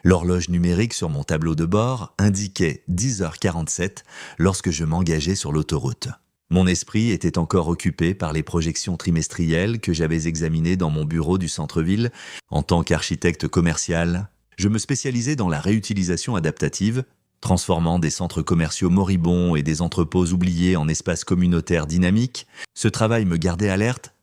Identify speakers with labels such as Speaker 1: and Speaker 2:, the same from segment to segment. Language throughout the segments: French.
Speaker 1: L'horloge numérique sur mon tableau de bord indiquait 10h47 lorsque je m'engageais sur l'autoroute. Mon esprit était encore occupé par les projections trimestrielles que j'avais examinées dans mon bureau du centre-ville. En tant qu'architecte commercial, je me spécialisais dans la réutilisation adaptative, transformant des centres commerciaux moribonds et des entrepôts oubliés en espaces communautaires dynamiques. Ce travail me gardait alerte,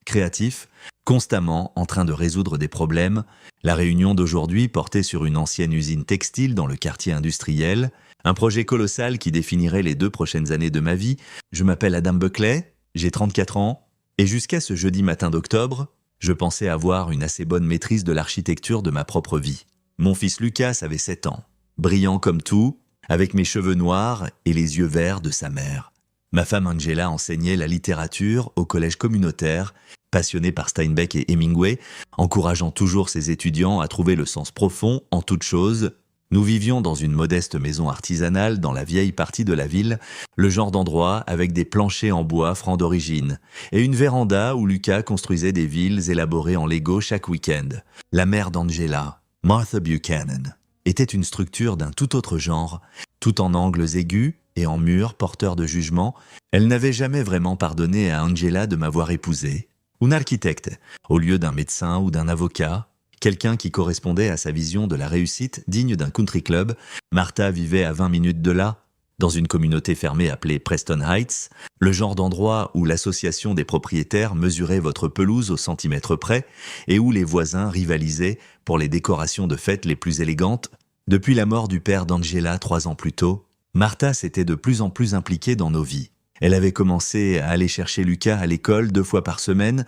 Speaker 1: créatif, constamment en train de résoudre des problèmes. La réunion d'aujourd'hui portait sur une ancienne usine textile dans le quartier industriel, un projet colossal qui définirait les 2 prochaines années de ma vie. Je m'appelle Adam Buckley, j'ai 34 ans, et jusqu'à ce jeudi matin d'octobre, je pensais avoir une assez bonne maîtrise de l'architecture de ma propre vie. Mon fils Lucas avait 7 ans, brillant comme tout, avec mes cheveux noirs et les yeux verts de sa mère. Ma femme Angela enseignait la littérature au collège communautaire, passionnée par Steinbeck et Hemingway, encourageant toujours ses étudiants à trouver le sens profond en toute chose. Nous vivions dans une modeste maison artisanale dans la vieille partie de la ville, le genre d'endroit avec des planchers en bois francs d'origine, et une véranda où Lucas construisait des villes élaborées en Lego chaque week-end. La mère d'Angela, Martha Buchanan, était une structure d'un tout autre genre, tout en angles aigus et en murs porteurs de jugement. Elle n'avait jamais vraiment pardonné à Angela de m'avoir épousé. Un architecte, au lieu d'un médecin ou d'un avocat, quelqu'un qui correspondait à sa vision de la réussite digne d'un country club. Martha vivait à 20 minutes de là, dans une communauté fermée appelée Preston Heights, le genre d'endroit où l'association des propriétaires mesurait votre pelouse au centimètre près et où les voisins rivalisaient pour les décorations de fête les plus élégantes. Depuis la mort du père d'Angela 3 ans plus tôt, Martha s'était de plus en plus impliquée dans nos vies. Elle avait commencé à aller chercher Lucas à l'école 2 fois par semaine,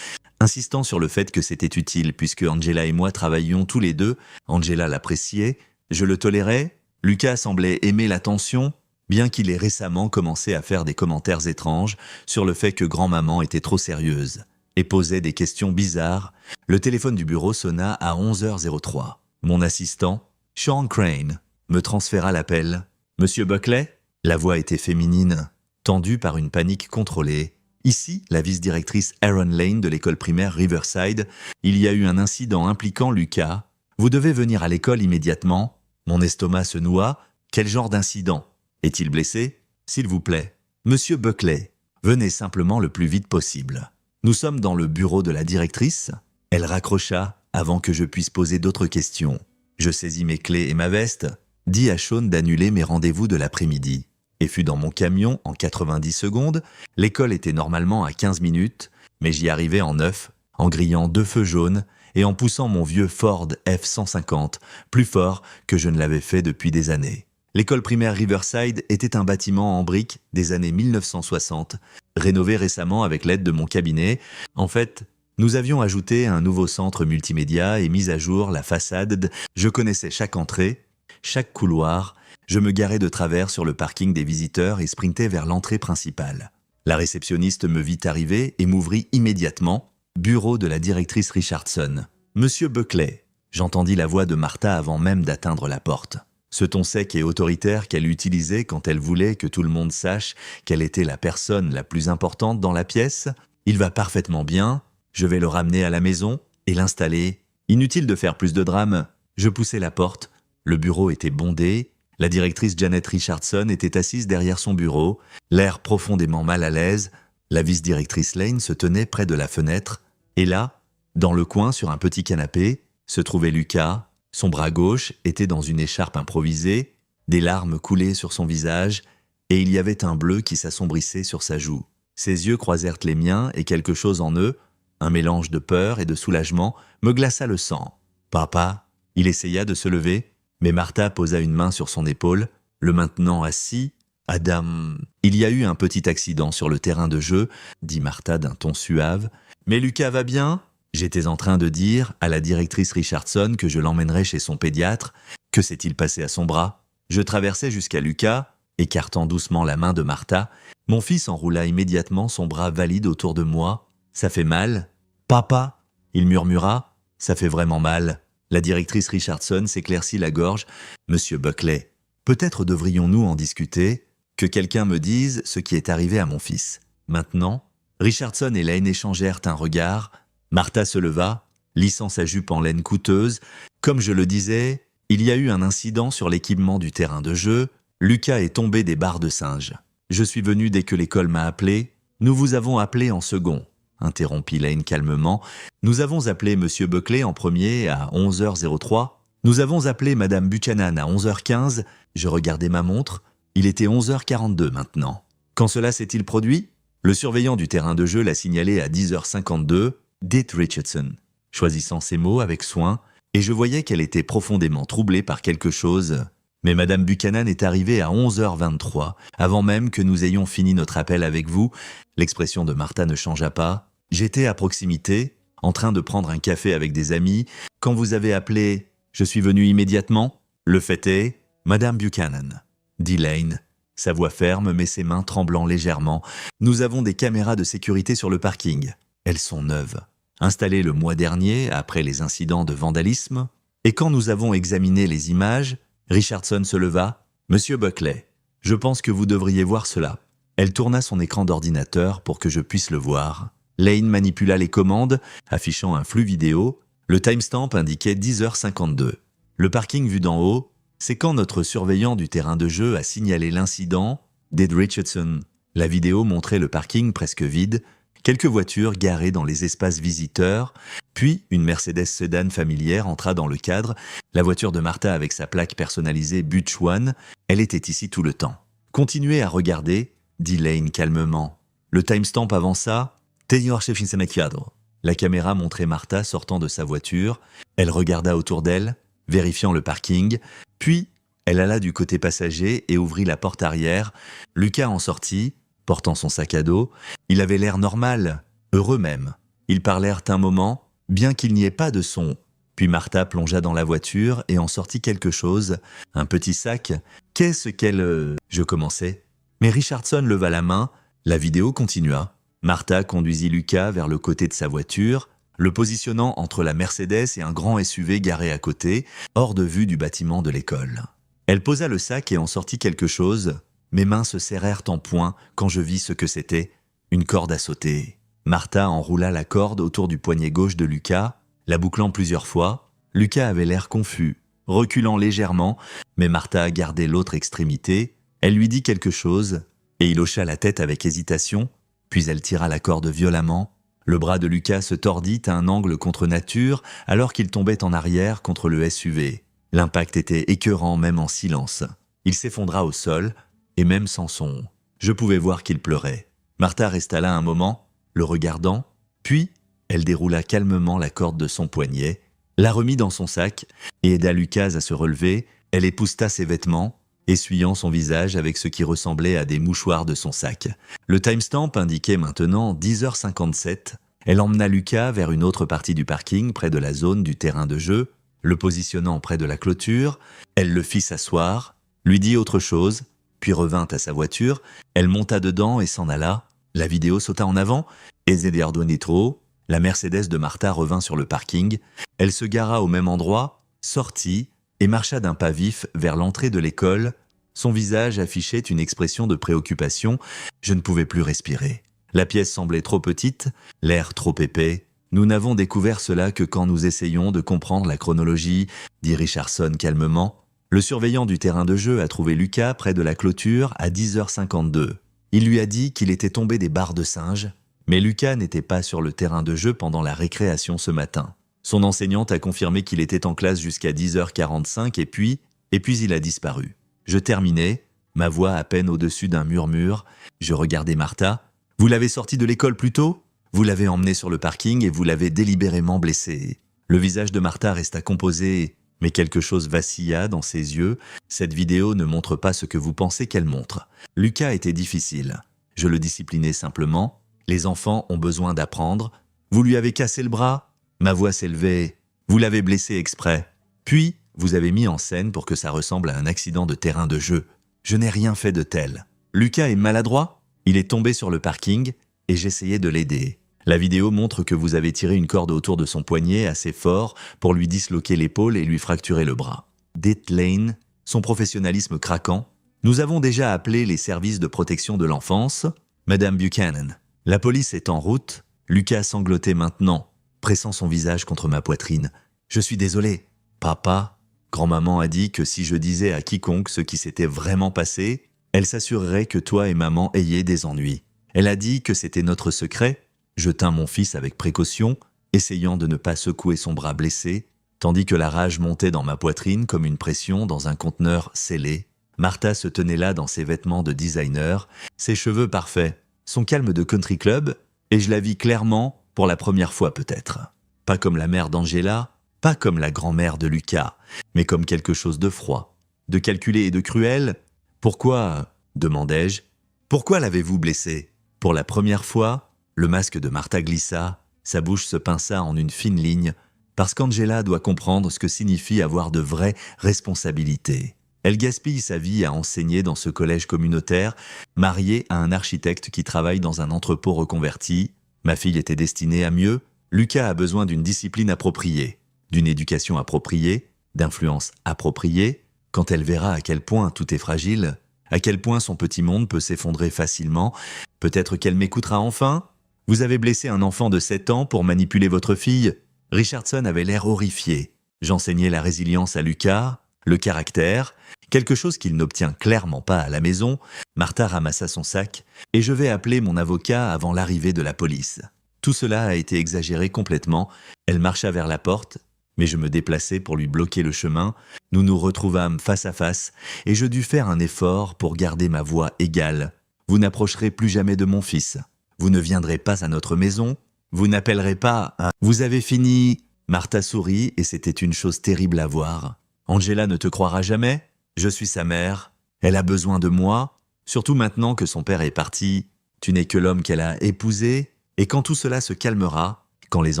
Speaker 1: insistant sur le fait que c'était utile puisque Angela et moi travaillions tous les deux. Angela l'appréciait, je le tolérais, Lucas semblait aimer l'attention, bien qu'il ait récemment commencé à faire des commentaires étranges sur le fait que grand-maman était trop sérieuse et posait des questions bizarres. Le téléphone du bureau sonna à 11h03. Mon assistant, Sean Crane, me transféra l'appel. « Monsieur Buckley ?» La voix était féminine, tendue par une panique contrôlée. « Ici, la vice-directrice Aaron Lane de l'école primaire Riverside. Il y a eu un incident impliquant Lucas. Vous devez venir à l'école immédiatement. » Mon estomac se noua. Quel genre d'incident ? Est-il blessé ? S'il vous plaît. Monsieur Buckley, venez simplement le plus vite possible. Nous sommes dans le bureau de la directrice. Elle raccrocha avant que je puisse poser d'autres questions. Je saisis mes clés et ma veste, dis à Sean d'annuler mes rendez-vous de l'après-midi, et fus dans mon camion en 90 secondes. L'école était normalement à 15 minutes, mais j'y arrivais en 9, en grillant 2 feux jaunes et en poussant mon vieux Ford F-150 plus fort que je ne l'avais fait depuis des années. L'école primaire Riverside était un bâtiment en briques des années 1960, rénové récemment avec l'aide de mon cabinet. En fait, nous avions ajouté un nouveau centre multimédia et mis à jour la façade. Je connaissais chaque entrée, chaque couloir. Je me garais de travers sur le parking des visiteurs et sprintais vers l'entrée principale. La réceptionniste me vit arriver et m'ouvrit immédiatement. Bureau de la directrice Richardson. « Monsieur Buckley », j'entendis la voix de Martha avant même d'atteindre la porte. Ce ton sec et autoritaire qu'elle utilisait quand elle voulait que tout le monde sache qu'elle était la personne la plus importante dans la pièce. « Il va parfaitement bien. Je vais le ramener à la maison et l'installer. Inutile de faire plus de drame. » Je poussai la porte. Le bureau était bondé. La directrice Janet Richardson était assise derrière son bureau, l'air profondément mal à l'aise. La vice-directrice Lane se tenait près de la fenêtre. Et là, dans le coin sur un petit canapé, se trouvait Lucas. Son bras gauche était dans une écharpe improvisée, des larmes coulaient sur son visage, et il y avait un bleu qui s'assombrissait sur sa joue. Ses yeux croisèrent les miens et quelque chose en eux, un mélange de peur et de soulagement, me glaça le sang. « Papa ?» Il essaya de se lever, mais Martha posa une main sur son épaule, le maintenant assis. « Adam, il y a eu un petit accident sur le terrain de jeu, » dit Martha d'un ton suave. « Mais Lucas va bien ?» J'étais en train de dire à la directrice Richardson que je l'emmènerais chez son pédiatre. Que s'est-il passé à son bras ? Je traversais jusqu'à Lucas, écartant doucement la main de Martha. Mon fils enroula immédiatement son bras valide autour de moi. « Ça fait mal ?»« Papa ?» il murmura. « Ça fait vraiment mal. » La directrice Richardson s'éclaircit la gorge. « Monsieur Buckley, peut-être devrions-nous en discuter ? Que quelqu'un me dise ce qui est arrivé à mon fils. » Maintenant, Richardson et Lane échangèrent un regard. Martha se leva, lissant sa jupe en laine coûteuse. Comme je le disais, Il y a eu un incident sur l'équipement du terrain de jeu. Lucas est tombé des barres de singe. Je suis venu dès que l'école m'a appelé. Nous vous avons appelé en second, interrompit Lane calmement. Nous avons appelé Monsieur Buckley en premier à 11h03. Nous avons appelé Madame Buchanan à 11h15. Je regardais ma montre. Il était 11h42 maintenant. Quand cela s'est-il produit? Le surveillant du terrain de jeu l'a signalé à 10h52, dit Richardson, choisissant ses mots avec soin, et je voyais qu'elle était profondément troublée par quelque chose. Mais Madame Buchanan est arrivée à 11h23, avant même que nous ayons fini notre appel avec vous. L'expression de Martha ne changea pas. J'étais à proximité, en train de prendre un café avec des amis. Quand vous avez appelé, je suis venu immédiatement. Le fait est, Madame Buchanan, dit Lane, sa voix ferme mais ses mains tremblant légèrement. Nous avons des caméras de sécurité sur le parking. Elles sont neuves, installées le mois dernier après les incidents de vandalisme. Et quand nous avons examiné les images, Richardson se leva. « Monsieur Buckley, je pense que vous devriez voir cela. » Elle tourna son écran d'ordinateur pour que je puisse le voir. Lane manipula les commandes, affichant un flux vidéo. Le timestamp indiquait 10h52. Le parking vu d'en haut, c'est quand notre surveillant du terrain de jeu a signalé l'incident, dit Richardson. La vidéo montrait le parking presque vide, quelques voitures garées dans les espaces visiteurs, puis une Mercedes Sedan familière entra dans le cadre, la voiture de Martha avec sa plaque personnalisée Butch One, elle était ici tout le temps. « Continuez à regarder », dit Lane calmement. Le timestamp avança, « La caméra montrait Martha sortant de sa voiture, elle regarda autour d'elle, vérifiant le parking, puis elle alla du côté passager et ouvrit la porte arrière. Lucas en sortit, portant son sac à dos. Il avait l'air normal, heureux même. Ils parlèrent un moment, bien qu'il n'y ait pas de son. Puis Martha plongea dans la voiture et en sortit quelque chose, un petit sac. « Qu'est-ce qu'elle... » Je commençais. Mais Richardson leva la main, la vidéo continua. Martha conduisit Lucas vers le côté de sa voiture, le positionnant entre la Mercedes et un grand SUV garé à côté, hors de vue du bâtiment de l'école. Elle posa le sac et en sortit quelque chose. Mes mains se serrèrent en poing quand je vis ce que c'était, une corde à sauter. Martha enroula la corde autour du poignet gauche de Lucas, la bouclant plusieurs fois. Lucas avait l'air confus, reculant légèrement, mais Martha gardait l'autre extrémité. Elle lui dit quelque chose, et il hocha la tête avec hésitation, puis elle tira la corde violemment. Le bras de Lucas se tordit à un angle contre nature alors qu'il tombait en arrière contre le SUV. L'impact était écœurant même en silence. Il s'effondra au sol, et même sans son. Je pouvais voir qu'il pleurait. Martha resta là un moment, le regardant, puis elle déroula calmement la corde de son poignet, la remit dans son sac et aida Lucas à se relever. Elle épousseta ses vêtements, essuyant son visage avec ce qui ressemblait à des mouchoirs de son sac. Le timestamp indiquait maintenant 10h57. Elle emmena Lucas vers une autre partie du parking près de la zone du terrain de jeu, le positionnant près de la clôture. Elle le fit s'asseoir, lui dit autre chose, puis revint à sa voiture. Elle monta dedans et s'en alla. La vidéo sauta en avant, et Zediardo Nitro, la Mercedes de Martha revint sur le parking. Elle se gara au même endroit, sortit et marcha d'un pas vif vers l'entrée de l'école. Son visage affichait une expression de préoccupation. Je ne pouvais plus respirer. La pièce semblait trop petite, l'air trop épais. Nous n'avons découvert cela que quand nous essayons de comprendre la chronologie, dit Richardson calmement. Le surveillant du terrain de jeu a trouvé Lucas près de la clôture à 10h52. Il lui a dit qu'il était tombé des barres de singe, mais Lucas n'était pas sur le terrain de jeu pendant la récréation ce matin. Son enseignante a confirmé qu'il était en classe jusqu'à 10h45 et puis il a disparu. Je terminais, ma voix à peine au-dessus d'un murmure. Je regardais Martha. « Vous l'avez sorti de l'école plus tôt ? Vous l'avez emmené sur le parking et vous l'avez délibérément blessé. » Le visage de Martha resta composé, mais quelque chose vacilla dans ses yeux. Cette vidéo ne montre pas ce que vous pensez qu'elle montre. Lucas était difficile. Je le disciplinais simplement. Les enfants ont besoin d'apprendre. Vous lui avez cassé le bras ? Ma voix s'élevait. Vous l'avez blessé exprès. Puis, vous avez mis en scène pour que ça ressemble à un accident de terrain de jeu. Je n'ai rien fait de tel. Lucas est maladroit ? Il est tombé sur le parking et j'essayais de l'aider. La vidéo montre que vous avez tiré une corde autour de son poignet assez fort pour lui disloquer l'épaule et lui fracturer le bras. Dit Lane, son professionnalisme craquant. Nous avons déjà appelé les services de protection de l'enfance. Madame Buchanan. La police est en route. Lucas sanglotait maintenant, pressant son visage contre ma poitrine. Je suis désolé. Papa. Grand-maman a dit que si je disais à quiconque ce qui s'était vraiment passé, elle s'assurerait que toi et maman ayez des ennuis. Elle a dit que c'était notre secret. Je tins mon fils avec précaution, essayant de ne pas secouer son bras blessé, tandis que la rage montait dans ma poitrine comme une pression dans un conteneur scellé. Martha se tenait là dans ses vêtements de designer, ses cheveux parfaits, son calme de country club, et je la vis clairement, pour la première fois peut-être. Pas comme la mère d'Angela, pas comme la grand-mère de Lucas, mais comme quelque chose de froid, de calculé et de cruel. « Pourquoi ?» demandai-je. « Pourquoi l'avez-vous blessé ?» Pour la première fois, le masque de Martha glissa, sa bouche se pinça en une fine ligne, parce qu'Angela doit comprendre ce que signifie avoir de vraies responsabilités. Elle gaspille sa vie à enseigner dans ce collège communautaire, mariée à un architecte qui travaille dans un entrepôt reconverti. Ma fille était destinée à mieux. Lucas a besoin d'une discipline appropriée, d'une éducation appropriée, d'influence appropriée. Quand elle verra à quel point tout est fragile, à quel point son petit monde peut s'effondrer facilement, peut-être qu'elle m'écoutera enfin. Vous avez blessé un enfant de 7 ans pour manipuler votre fille. Richardson avait l'air horrifié. J'enseignais la résilience à Lucas, le caractère, quelque chose qu'il n'obtient clairement pas à la maison. Martha ramassa son sac et je vais appeler mon avocat avant l'arrivée de la police. Tout cela a été exagéré complètement. Elle marcha vers la porte, mais je me déplaçai pour lui bloquer le chemin. Nous nous retrouvâmes face à face et je dus faire un effort pour garder ma voix égale. Vous n'approcherez plus jamais de mon fils. Vous ne viendrez pas à notre maison. Vous n'appellerez pas à... Vous avez fini... Martha sourit et c'était une chose terrible à voir. Angela ne te croira jamais. Je suis sa mère. Elle a besoin de moi. Surtout maintenant que son père est parti. Tu n'es que l'homme qu'elle a épousé. Et quand tout cela se calmera, quand les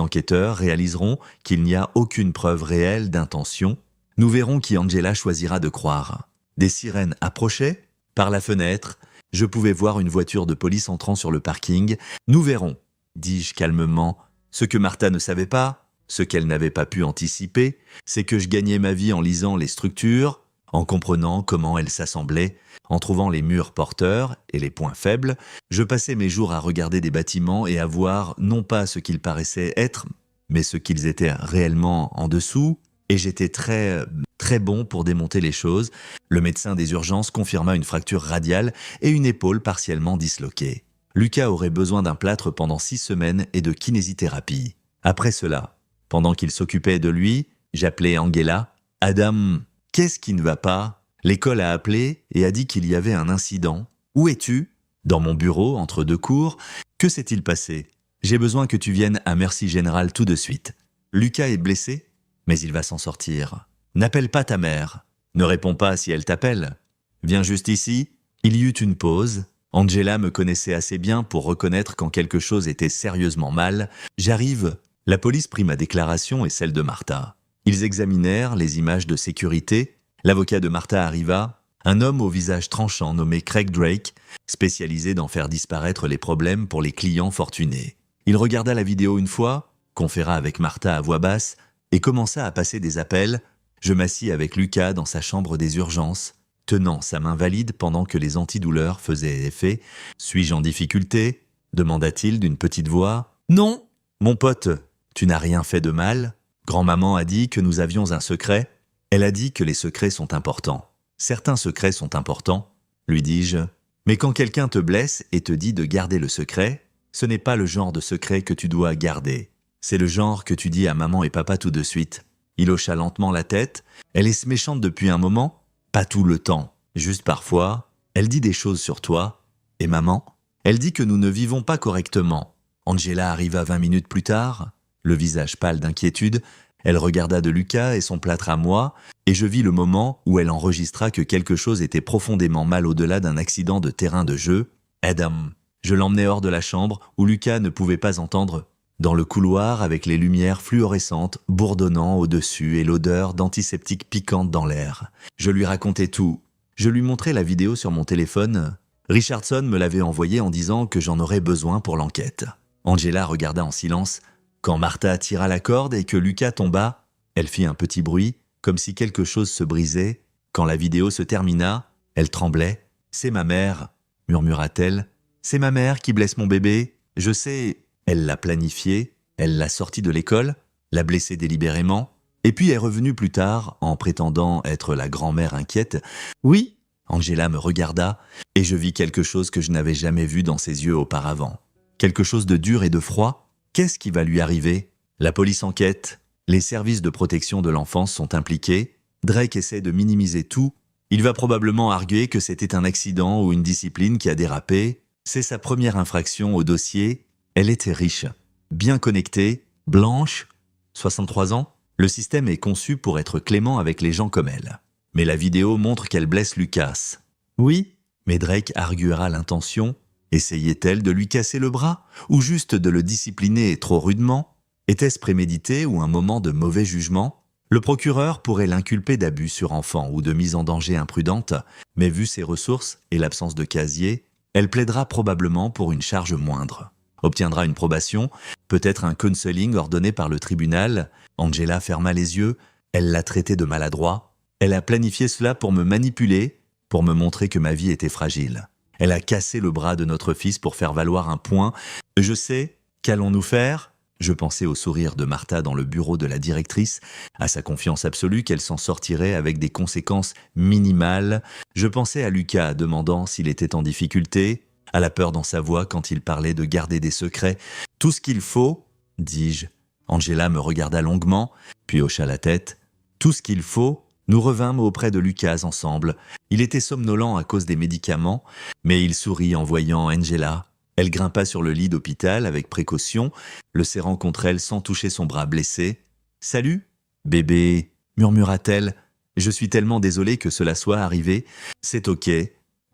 Speaker 1: enquêteurs réaliseront qu'il n'y a aucune preuve réelle d'intention, nous verrons qui Angela choisira de croire. Des sirènes approchaient. Par la fenêtre, je pouvais voir une voiture de police entrant sur le parking. Nous verrons, dis-je calmement. Ce que Martha ne savait pas, ce qu'elle n'avait pas pu anticiper, c'est que je gagnais ma vie en lisant les structures, en comprenant comment elles s'assemblaient, en trouvant les murs porteurs et les points faibles. Je passais mes jours à regarder des bâtiments et à voir non pas ce qu'ils paraissaient être, mais ce qu'ils étaient réellement en dessous, et j'étais très bon pour démonter les choses. Le médecin des urgences confirma une fracture radiale et une épaule partiellement disloquée. Lucas aurait besoin d'un plâtre pendant 6 semaines et de kinésithérapie. Après cela, pendant qu'il s'occupait de lui, j'appelais Angela. « Adam, qu'est-ce qui ne va pas ?» L'école a appelé et a dit qu'il y avait un incident. « Où es-tu ?»« Dans mon bureau, entre 2 cours. Que s'est-il passé ? J'ai besoin que tu viennes à Merci Général tout de suite. Lucas est blessé, mais il va s'en sortir. N'appelle pas ta mère. Ne réponds pas si elle t'appelle. Viens juste ici. » Il y eut une pause. Angela me connaissait assez bien pour reconnaître quand quelque chose était sérieusement mal. « J'arrive. » La police prit ma déclaration et celle de Martha. Ils examinèrent les images de sécurité. L'avocat de Martha arriva, un homme au visage tranchant nommé Craig Drake, spécialisé dans faire disparaître les problèmes pour les clients fortunés. Il regarda la vidéo une fois, conféra avec Martha à voix basse et commença à passer des appels. Je m'assis avec Lucas dans sa chambre des urgences, tenant sa main valide pendant que les antidouleurs faisaient effet. « Suis-je en difficulté ?» demanda-t-il d'une petite voix. « Non !»« Mon pote, tu n'as rien fait de mal. Grand-maman a dit que nous avions un secret. Elle a dit que les secrets sont importants. Certains secrets sont importants, lui dis-je. Mais quand quelqu'un te blesse et te dit de garder le secret, ce n'est pas le genre de secret que tu dois garder. C'est le genre que tu dis à maman et papa tout de suite. » Il hocha lentement la tête. « Elle est méchante depuis un moment ? Pas tout le temps. Juste parfois. Elle dit des choses sur toi. Et maman ? Elle dit que nous ne vivons pas correctement. » Angela arriva 20 minutes plus tard, le visage pâle d'inquiétude. Elle regarda de Lucas et son plâtre à moi, et je vis le moment où elle enregistra que quelque chose était profondément mal au-delà d'un accident de terrain de jeu. « Adam !» Je l'emmenai hors de la chambre où Lucas ne pouvait pas entendre. Dans le couloir, avec les lumières fluorescentes bourdonnant au-dessus et l'odeur d'antiseptique piquante dans l'air. Je lui racontai tout. Je lui montrai la vidéo sur mon téléphone. Richardson me l'avait envoyée en disant que j'en aurais besoin pour l'enquête. Angela regarda en silence. Quand Martha tira la corde et que Lucas tomba, elle fit un petit bruit, comme si quelque chose se brisait. Quand la vidéo se termina, elle tremblait. « C'est ma mère », murmura-t-elle. « C'est ma mère qui blesse mon bébé. Je sais. » Elle l'a planifié, elle l'a sorti de l'école, l'a blessé délibérément. Et puis est revenue plus tard, en prétendant être la grand-mère inquiète. « Oui ?» Angela me regarda, et je vis quelque chose que je n'avais jamais vu dans ses yeux auparavant. Quelque chose de dur et de froid. Qu'est-ce qui va lui arriver? La police enquête, les services de protection de l'enfance sont impliqués, Drake essaie de minimiser tout, il va probablement arguer que c'était un accident ou une discipline qui a dérapé, c'est sa première infraction au dossier, elle était riche, bien connectée, blanche, 63 ans. Le système est conçu pour être clément avec les gens comme elle. Mais la vidéo montre qu'elle blesse Lucas. Oui, mais Drake arguera l'intention. Essayait-elle de lui casser le bras? Ou juste de le discipliner trop rudement? Était-ce prémédité ou un moment de mauvais jugement? Le procureur pourrait l'inculper d'abus sur enfant ou de mise en danger imprudente, mais vu ses ressources et l'absence de casier, elle plaidera probablement pour une charge moindre. Obtiendra une probation, peut-être un counseling ordonné par le tribunal. Angela ferma les yeux, elle l'a traité de maladroit. Elle a planifié cela pour me manipuler, pour me montrer que ma vie était fragile. Elle a cassé le bras de notre fils pour faire valoir un point. Je sais, qu'allons-nous faire? Je pensais au sourire de Martha dans le bureau de la directrice, à sa confiance absolue qu'elle s'en sortirait avec des conséquences minimales. Je pensais à Lucas demandant s'il était en difficulté, à la peur dans sa voix quand il parlait de garder des secrets. Tout ce qu'il faut, dis-je. Angela me regarda longuement, puis hocha la tête. Tout ce qu'il faut. Nous revînmes auprès de Lucas ensemble. Il était somnolent à cause des médicaments, mais il sourit en voyant Angela. Elle grimpa sur le lit d'hôpital avec précaution, le serrant contre elle sans toucher son bras blessé. « Salut, bébé » murmura-t-elle. « Je suis tellement désolée que cela soit arrivé. C'est ok.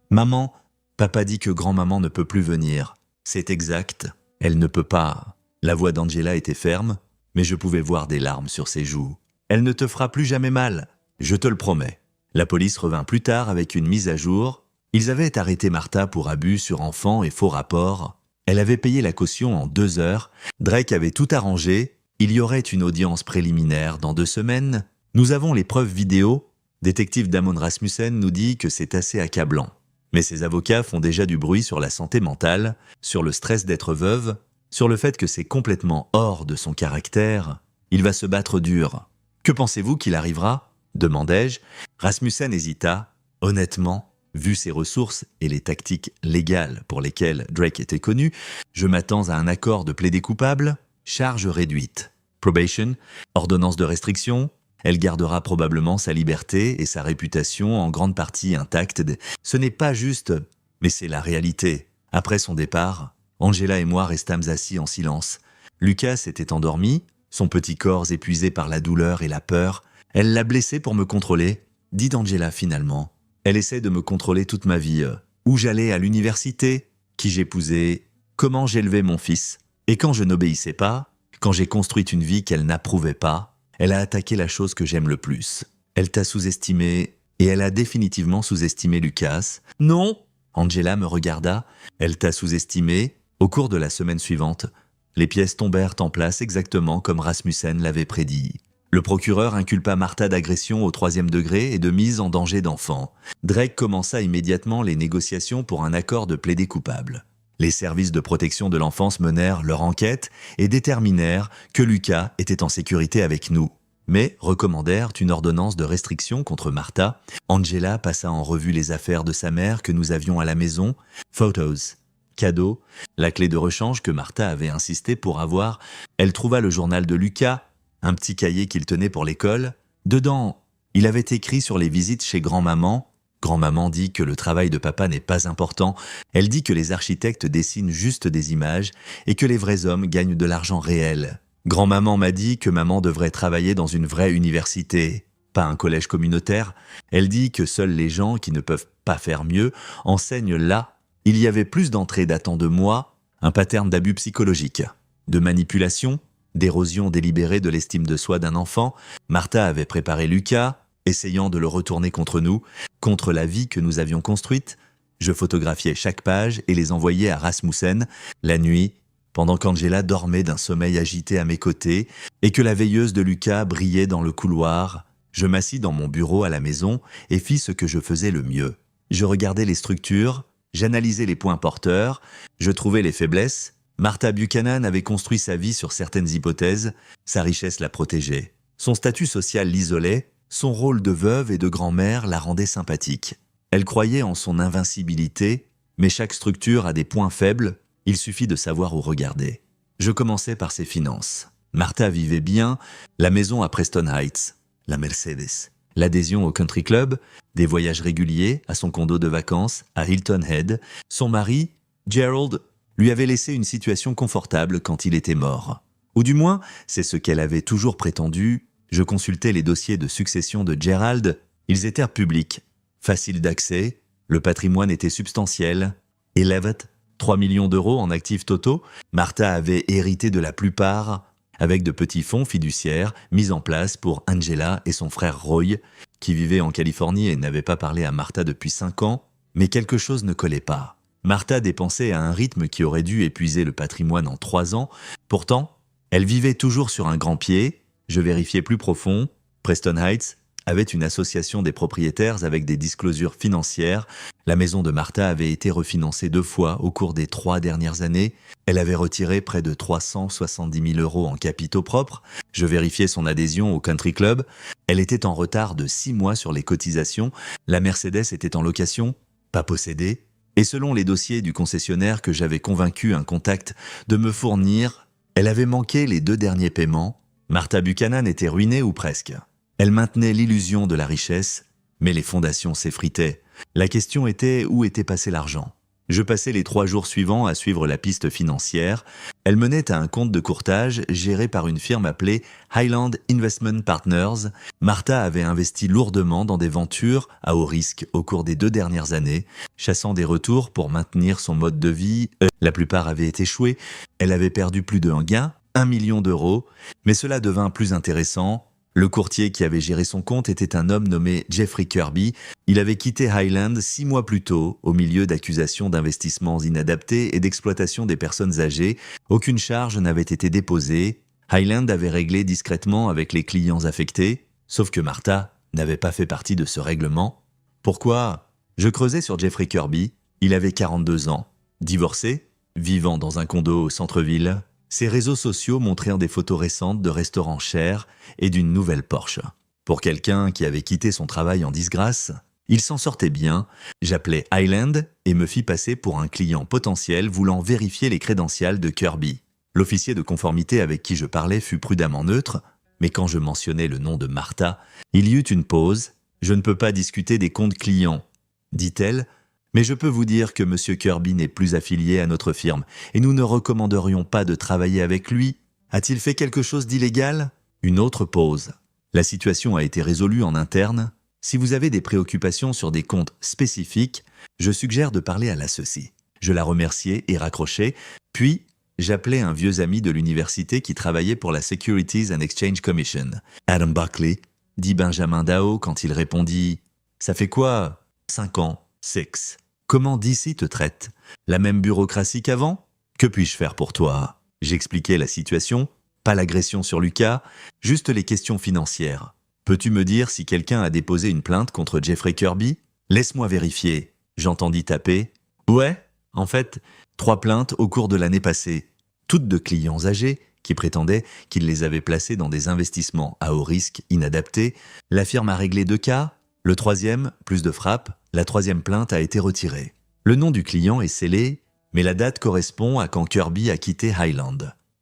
Speaker 1: Maman, papa dit que grand-maman ne peut plus venir. C'est exact. Elle ne peut pas. » La voix d'Angela était ferme, mais je pouvais voir des larmes sur ses joues. « Elle ne te fera plus jamais mal. Je te le promets. » La police revint plus tard avec une mise à jour. Ils avaient arrêté Martha pour abus sur enfant et faux rapport. Elle avait payé la caution en 2 heures. Drake avait tout arrangé. Il y aurait une audience préliminaire dans 2 semaines. Nous avons les preuves vidéo. Détective Damon Rasmussen nous dit que c'est assez accablant. Mais ses avocats font déjà du bruit sur la santé mentale, sur le stress d'être veuve, sur le fait que c'est complètement hors de son caractère. Il va se battre dur. Que pensez-vous qu'il arrivera ? Demandai-je. Rasmussen hésita. Honnêtement, vu ses ressources et les tactiques légales pour lesquelles Drake était connu, je m'attends à un accord de plaidé coupable, charge réduite. Probation, ordonnance de restriction, elle gardera probablement sa liberté et sa réputation en grande partie intacte. Ce n'est pas juste, mais c'est la réalité. Après son départ, Angela et moi restâmes assis en silence. Lucas était endormi, son petit corps épuisé par la douleur et la peur. Elle l'a blessé pour me contrôler, dit Angela finalement. Elle essaie de me contrôler toute ma vie. Où j'allais à l'université, qui j'épousais, comment j'élevais mon fils. Et quand je n'obéissais pas, quand j'ai construit une vie qu'elle n'approuvait pas, elle a attaqué la chose que j'aime le plus. Elle t'a sous-estimé, et elle a définitivement sous-estimé Lucas. Non, Angela me regarda. Elle t'a sous-estimé. Au cours de la semaine suivante, les pièces tombèrent en place exactement comme Rasmussen l'avait prédit. Le procureur inculpa Martha d'agression au 3e degré et de mise en danger d'enfant. Drake commença immédiatement les négociations pour un accord de plaidé coupable. Les services de protection de l'enfance menèrent leur enquête et déterminèrent que Lucas était en sécurité avec nous. Mais recommandèrent une ordonnance de restriction contre Martha. Angela passa en revue les affaires de sa mère que nous avions à la maison, photos, cadeaux, la clé de rechange que Martha avait insisté pour avoir. Elle trouva le journal de Lucas, un petit cahier qu'il tenait pour l'école. Dedans, il avait écrit sur les visites chez grand-maman. Grand-maman dit que le travail de papa n'est pas important. Elle dit que les architectes dessinent juste des images et que les vrais hommes gagnent de l'argent réel. Grand-maman m'a dit que maman devrait travailler dans une vraie université, pas un collège communautaire. Elle dit que seuls les gens qui ne peuvent pas faire mieux enseignent là. Il y avait plus d'entrées datant de moi, un pattern d'abus psychologiques, de manipulation, d'érosion délibérée de l'estime de soi d'un enfant. Martha avait préparé Lucas, essayant de le retourner contre nous, contre la vie que nous avions construite. Je photographiais chaque page et les envoyais à Rasmussen, la nuit, pendant qu'Angela dormait d'un sommeil agité à mes côtés et que la veilleuse de Lucas brillait dans le couloir. Je m'assis dans mon bureau à la maison et fis ce que je faisais le mieux. Je regardais les structures, j'analysais les points porteurs, je trouvais les faiblesses. Martha Buchanan avait construit sa vie sur certaines hypothèses, sa richesse la protégeait. Son statut social l'isolait, son rôle de veuve et de grand-mère la rendait sympathique. Elle croyait en son invincibilité, mais chaque structure a des points faibles, il suffit de savoir où regarder. Je commençais par ses finances. Martha vivait bien, la maison à Preston Heights, la Mercedes, l'adhésion au country club, des voyages réguliers à son condo de vacances à Hilton Head. Son mari, Gerald, lui avait laissé une situation confortable quand il était mort. Ou du moins, c'est ce qu'elle avait toujours prétendu. Je consultais les dossiers de succession de Gerald, ils étaient publics, faciles d'accès, le patrimoine était substantiel. Et Levitt, 3 millions d'euros en actifs totaux, Martha avait hérité de la plupart, avec de petits fonds fiduciaires mis en place pour Angela et son frère Roy, qui vivaient en Californie et n'avaient pas parlé à Martha depuis 5 ans, mais quelque chose ne collait pas. Martha dépensait à un rythme qui aurait dû épuiser le patrimoine en 3 ans. Pourtant, elle vivait toujours sur un grand pied. Je vérifiais plus profond. Preston Heights avait une association des propriétaires avec des disclosures financières. La maison de Martha avait été refinancée 2 fois au cours des 3 dernières années. Elle avait retiré près de 370 000 euros en capitaux propres. Je vérifiais son adhésion au country club. Elle était en retard de 6 mois sur les cotisations. La Mercedes était en location, pas possédée. Et selon les dossiers du concessionnaire que j'avais convaincu un contact de me fournir, elle avait manqué les 2 derniers paiements. Martha Buchanan était ruinée ou presque. Elle maintenait l'illusion de la richesse, mais les fondations s'effritaient. La question était où était passé l'argent. Je passais les 3 jours suivants à suivre la piste financière. Elle menait à un compte de courtage géré par une firme appelée Highland Investment Partners. Martha avait investi lourdement dans des ventures à haut risque au cours des 2 dernières années, chassant des retours pour maintenir son mode de vie. La plupart avaient échoué. Elle avait perdu plus d'un gain, 1 million d'euros, mais cela devint plus intéressant. Le courtier qui avait géré son compte était un homme nommé Jeffrey Kirby. Il avait quitté Highland 6 mois plus tôt, au milieu d'accusations d'investissements inadaptés et d'exploitation des personnes âgées. Aucune charge n'avait été déposée. Highland avait réglé discrètement avec les clients affectés, sauf que Martha n'avait pas fait partie de ce règlement. Pourquoi ? Je creusais sur Jeffrey Kirby. Il avait 42 ans, divorcé, vivant dans un condo au centre-ville. Ses réseaux sociaux montraient des photos récentes de restaurants chers et d'une nouvelle Porsche. Pour quelqu'un qui avait quitté son travail en disgrâce, il s'en sortait bien. J'appelais Highland et me fis passer pour un client potentiel voulant vérifier les crédentials de Kirby. L'officier de conformité avec qui je parlais fut prudemment neutre, mais quand je mentionnai le nom de Martha, il y eut une pause. « Je ne peux pas discuter des comptes clients », dit-elle, mais je peux vous dire que M. Kirby n'est plus affilié à notre firme et nous ne recommanderions pas de travailler avec lui. A-t-il fait quelque chose d'illégal ? Une autre pause. La situation a été résolue en interne. Si vous avez des préoccupations sur des comptes spécifiques, je suggère de parler à l'associé. Je la remerciai et raccrochai, puis j'appelai un vieux ami de l'université qui travaillait pour la Securities and Exchange Commission. Adam Buckley, dit Benjamin Dao quand il répondit « Ça fait quoi ? 5 ans, 6. Comment DC te traite ? La même bureaucratie qu'avant ? Que puis-je faire pour toi ?» J'expliquai la situation, pas l'agression sur Lucas, juste les questions financières. « Peux-tu me dire si quelqu'un a déposé une plainte contre Jeffrey Kirby ? Laisse-moi vérifier. » J'entendis taper. « Ouais, en fait, 3 plaintes au cours de l'année passée, toutes de clients âgés qui prétendaient qu'il les avait placés dans des investissements à haut risque inadaptés. La firme a réglé 2 cas. Le 3e, plus de frappes. La 3e plainte a été retirée. Le nom du client est scellé, mais la date correspond à quand Kirby a quitté Highland.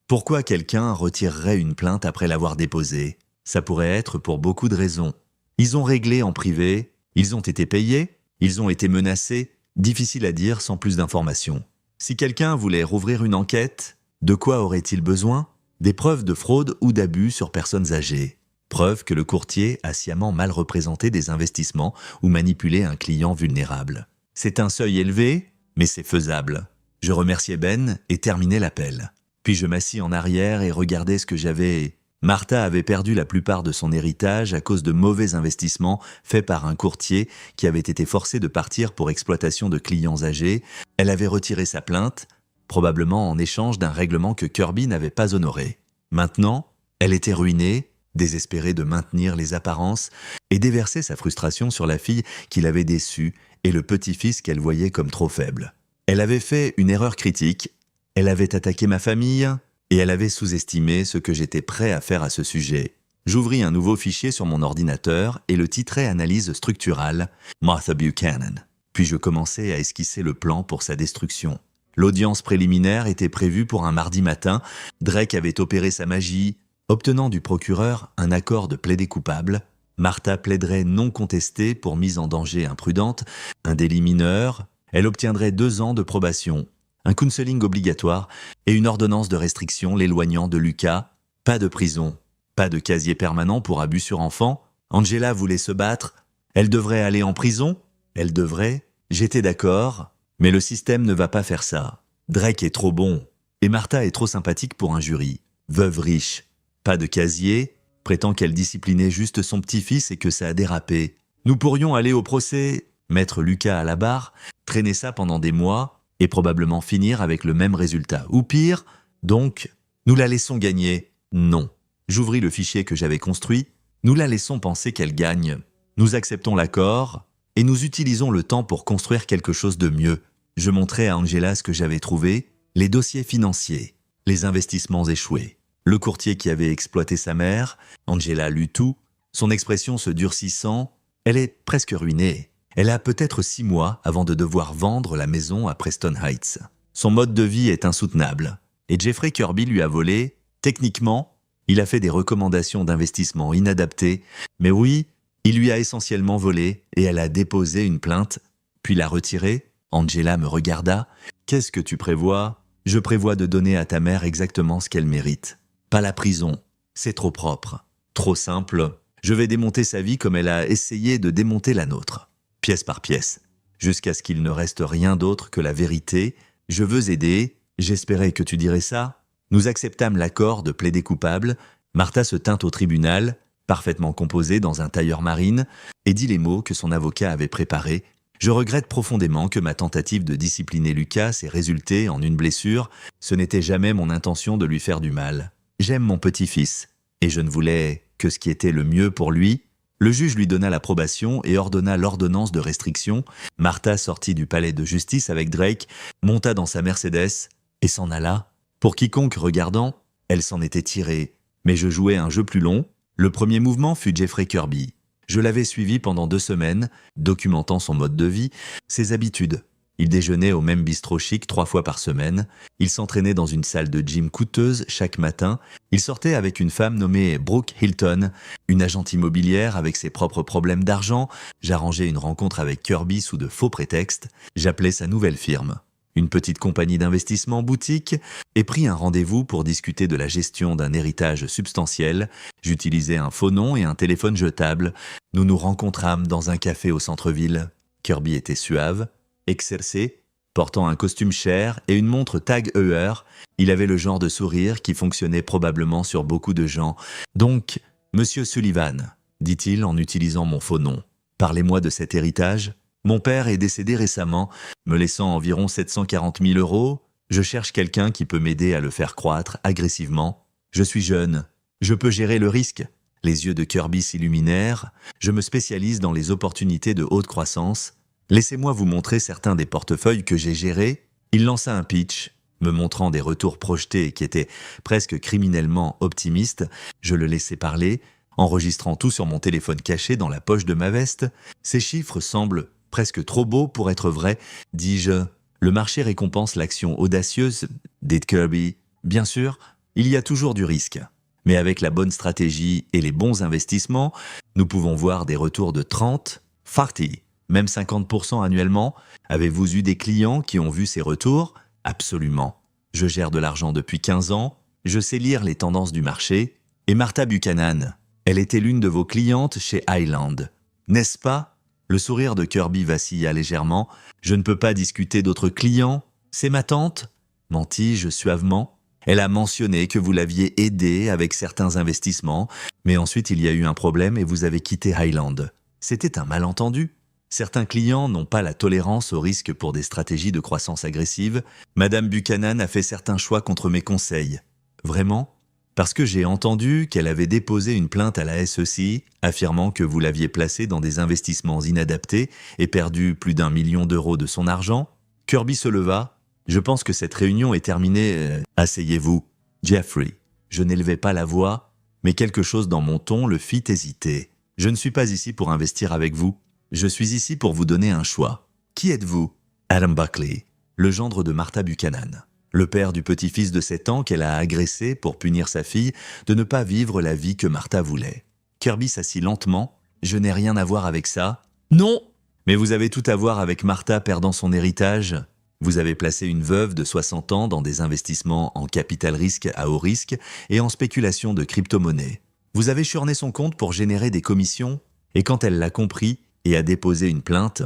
Speaker 1: Pourquoi quelqu'un retirerait une plainte après l'avoir déposée ? Ça pourrait être pour beaucoup de raisons. Ils ont réglé en privé, ils ont été payés, ils ont été menacés, difficile à dire sans plus d'informations. Si quelqu'un voulait rouvrir une enquête, de quoi aurait-il besoin ? Des preuves de fraude ou d'abus sur personnes âgées. Preuve que le courtier a sciemment mal représenté des investissements ou manipulé un client vulnérable. C'est un seuil élevé, mais c'est faisable. Je remerciai Ben et terminai l'appel. Puis je m'assis en arrière et regardai ce que j'avais. Martha avait perdu la plupart de son héritage à cause de mauvais investissements faits par un courtier qui avait été forcé de partir pour exploitation de clients âgés. Elle avait retiré sa plainte, probablement en échange d'un règlement que Kirby n'avait pas honoré. Maintenant, elle était ruinée, désespérée de maintenir les apparences et déversait sa frustration sur la fille qui l'avait déçue et le petit-fils qu'elle voyait comme trop faible. Elle avait fait une erreur critique, elle avait attaqué ma famille et elle avait sous-estimé ce que j'étais prêt à faire à ce sujet. J'ouvris un nouveau fichier sur mon ordinateur et le titrai Analyse structurale, Martha Buchanan. Puis je commençai à esquisser le plan pour sa destruction. L'audience préliminaire était prévue pour un mardi matin. Drake avait opéré sa magie, obtenant du procureur un accord de plaider coupable. Martha plaiderait non contestée pour mise en danger imprudente, un délit mineur. Elle obtiendrait 2 ans de probation, un counseling obligatoire et une ordonnance de restriction l'éloignant de Lucas. Pas de prison, pas de casier permanent pour abus sur enfant. Angela voulait se battre. Elle devrait aller en prison. Elle devrait. J'étais d'accord. Mais le système ne va pas faire ça. Drake est trop bon. Et Martha est trop sympathique pour un jury. Veuve riche. Pas de casier. Prétend qu'elle disciplinait juste son petit-fils et que ça a dérapé. Nous pourrions aller au procès, mettre Lucas à la barre, traîner ça pendant des mois et probablement finir avec le même résultat. Ou pire, donc, nous la laissons gagner. Non. J'ouvris le fichier que j'avais construit. Nous la laissons penser qu'elle gagne. Nous acceptons l'accord et nous utilisons le temps pour construire quelque chose de mieux. Je montrai à Angela ce que j'avais trouvé, les dossiers financiers, les investissements échoués, le courtier qui avait exploité sa mère. Angela lut tout, son expression se durcissant. Elle est presque ruinée. Elle a peut-être 6 mois avant de devoir vendre la maison à Preston Heights. Son mode de vie est insoutenable. Et Jeffrey Kirby lui a volé. Techniquement, il a fait des recommandations d'investissement inadaptées. Mais oui, il lui a essentiellement volé et elle a déposé une plainte, puis l'a retirée. Angela me regarda. « Qu'est-ce que tu prévois ?»« Je prévois de donner à ta mère exactement ce qu'elle mérite. Pas la prison. C'est trop propre. Trop simple. Je vais démonter sa vie comme elle a essayé de démonter la nôtre. Pièce par pièce. Jusqu'à ce qu'il ne reste rien d'autre que la vérité. Je veux aider. J'espérais que tu dirais ça. » Nous acceptâmes l'accord de plaider coupable. Martha se tint au tribunal, parfaitement composé dans un tailleur marine, et dit les mots que son avocat avait préparés. Je regrette profondément que ma tentative de discipliner Lucas ait résulté en une blessure. Ce n'était jamais mon intention de lui faire du mal. J'aime mon petit-fils, et je ne voulais que ce qui était le mieux pour lui. Le juge lui donna l'approbation et ordonna l'ordonnance de restriction. Martha sortit du palais de justice avec Drake, monta dans sa Mercedes et s'en alla. Pour quiconque regardant, elle s'en était tirée. Mais je jouais un jeu plus long. Le premier mouvement fut Jeffrey Kirby. Je l'avais suivi pendant 2 semaines, documentant son mode de vie, ses habitudes. Il déjeunait au même bistrot chic 3 fois par semaine. Il s'entraînait dans une salle de gym coûteuse chaque matin. Il sortait avec une femme nommée Brooke Hilton, une agente immobilière avec ses propres problèmes d'argent. J'arrangeais une rencontre avec Kirby sous de faux prétextes. J'appelais sa nouvelle firme, une petite compagnie d'investissement boutique, et pris un rendez-vous pour discuter de la gestion d'un héritage substantiel. J'utilisais un faux nom et un téléphone jetable. Nous nous rencontrâmes dans un café au centre-ville. Kirby était suave, exercé, portant un costume cher et une montre Tag Heuer. Il avait le genre de sourire qui fonctionnait probablement sur beaucoup de gens. « Donc, Monsieur Sullivan, dit-il en utilisant mon faux nom, parlez-moi de cet héritage. Mon père est décédé récemment, me laissant environ 740 000 €. Je cherche quelqu'un qui peut m'aider à le faire croître agressivement. Je suis jeune, je peux gérer le risque. » Les yeux de Kirby s'illuminèrent. Je me spécialise dans les opportunités de haute croissance. Laissez-moi vous montrer certains des portefeuilles que j'ai gérés. Il lança un pitch, me montrant des retours projetés qui étaient presque criminellement optimistes. Je le laissai parler, enregistrant tout sur mon téléphone caché dans la poche de ma veste. Ces chiffres semblent presque trop beaux pour être vrais, dis-je. Le marché récompense l'action audacieuse, dit Kirby. Bien sûr, il y a toujours du risque. Mais avec la bonne stratégie et les bons investissements, nous pouvons voir des retours de 30, 40, même 50% annuellement. Avez-vous eu des clients qui ont vu ces retours? Absolument. Je gère de l'argent depuis 15 ans, je sais lire les tendances du marché. Et Martha Buchanan, elle était l'une de vos clientes chez Highland. N'est-ce pas? Le sourire de Kirby vacilla légèrement. Je ne peux pas discuter d'autres clients. C'est ma tante? Mentis-je suavement. Elle a mentionné que vous l'aviez aidée avec certains investissements, mais ensuite il y a eu un problème et vous avez quitté Highland. C'était un malentendu. Certains clients n'ont pas la tolérance au risque pour des stratégies de croissance agressive. Madame Buchanan a fait certains choix contre mes conseils. Vraiment? Parce que j'ai entendu qu'elle avait déposé une plainte à la SEC, affirmant que vous l'aviez placée dans des investissements inadaptés et perdu plus d'1 million d'euros de son argent. Kirby se leva. Je pense que cette réunion est terminée. Asseyez-vous. Jeffrey. Je n'élevai pas la voix. Mais quelque chose dans mon ton le fit hésiter. Je ne suis pas ici pour investir avec vous. Je suis ici pour vous donner un choix. Qui êtes-vous? Adam Buckley, le gendre de Martha Buchanan. Le père du petit-fils de 7 ans qu'elle a agressé pour punir sa fille de ne pas vivre la vie que Martha voulait. Kirby s'assit lentement. Je n'ai rien à voir avec ça. Non! Mais vous avez tout à voir avec Martha perdant son héritage. Vous avez placé une veuve de 60 ans dans des investissements en capital risque à haut risque et en spéculation de crypto-monnaie. Vous avez churné son compte pour générer des commissions et quand elle l'a compris et a déposé une plainte,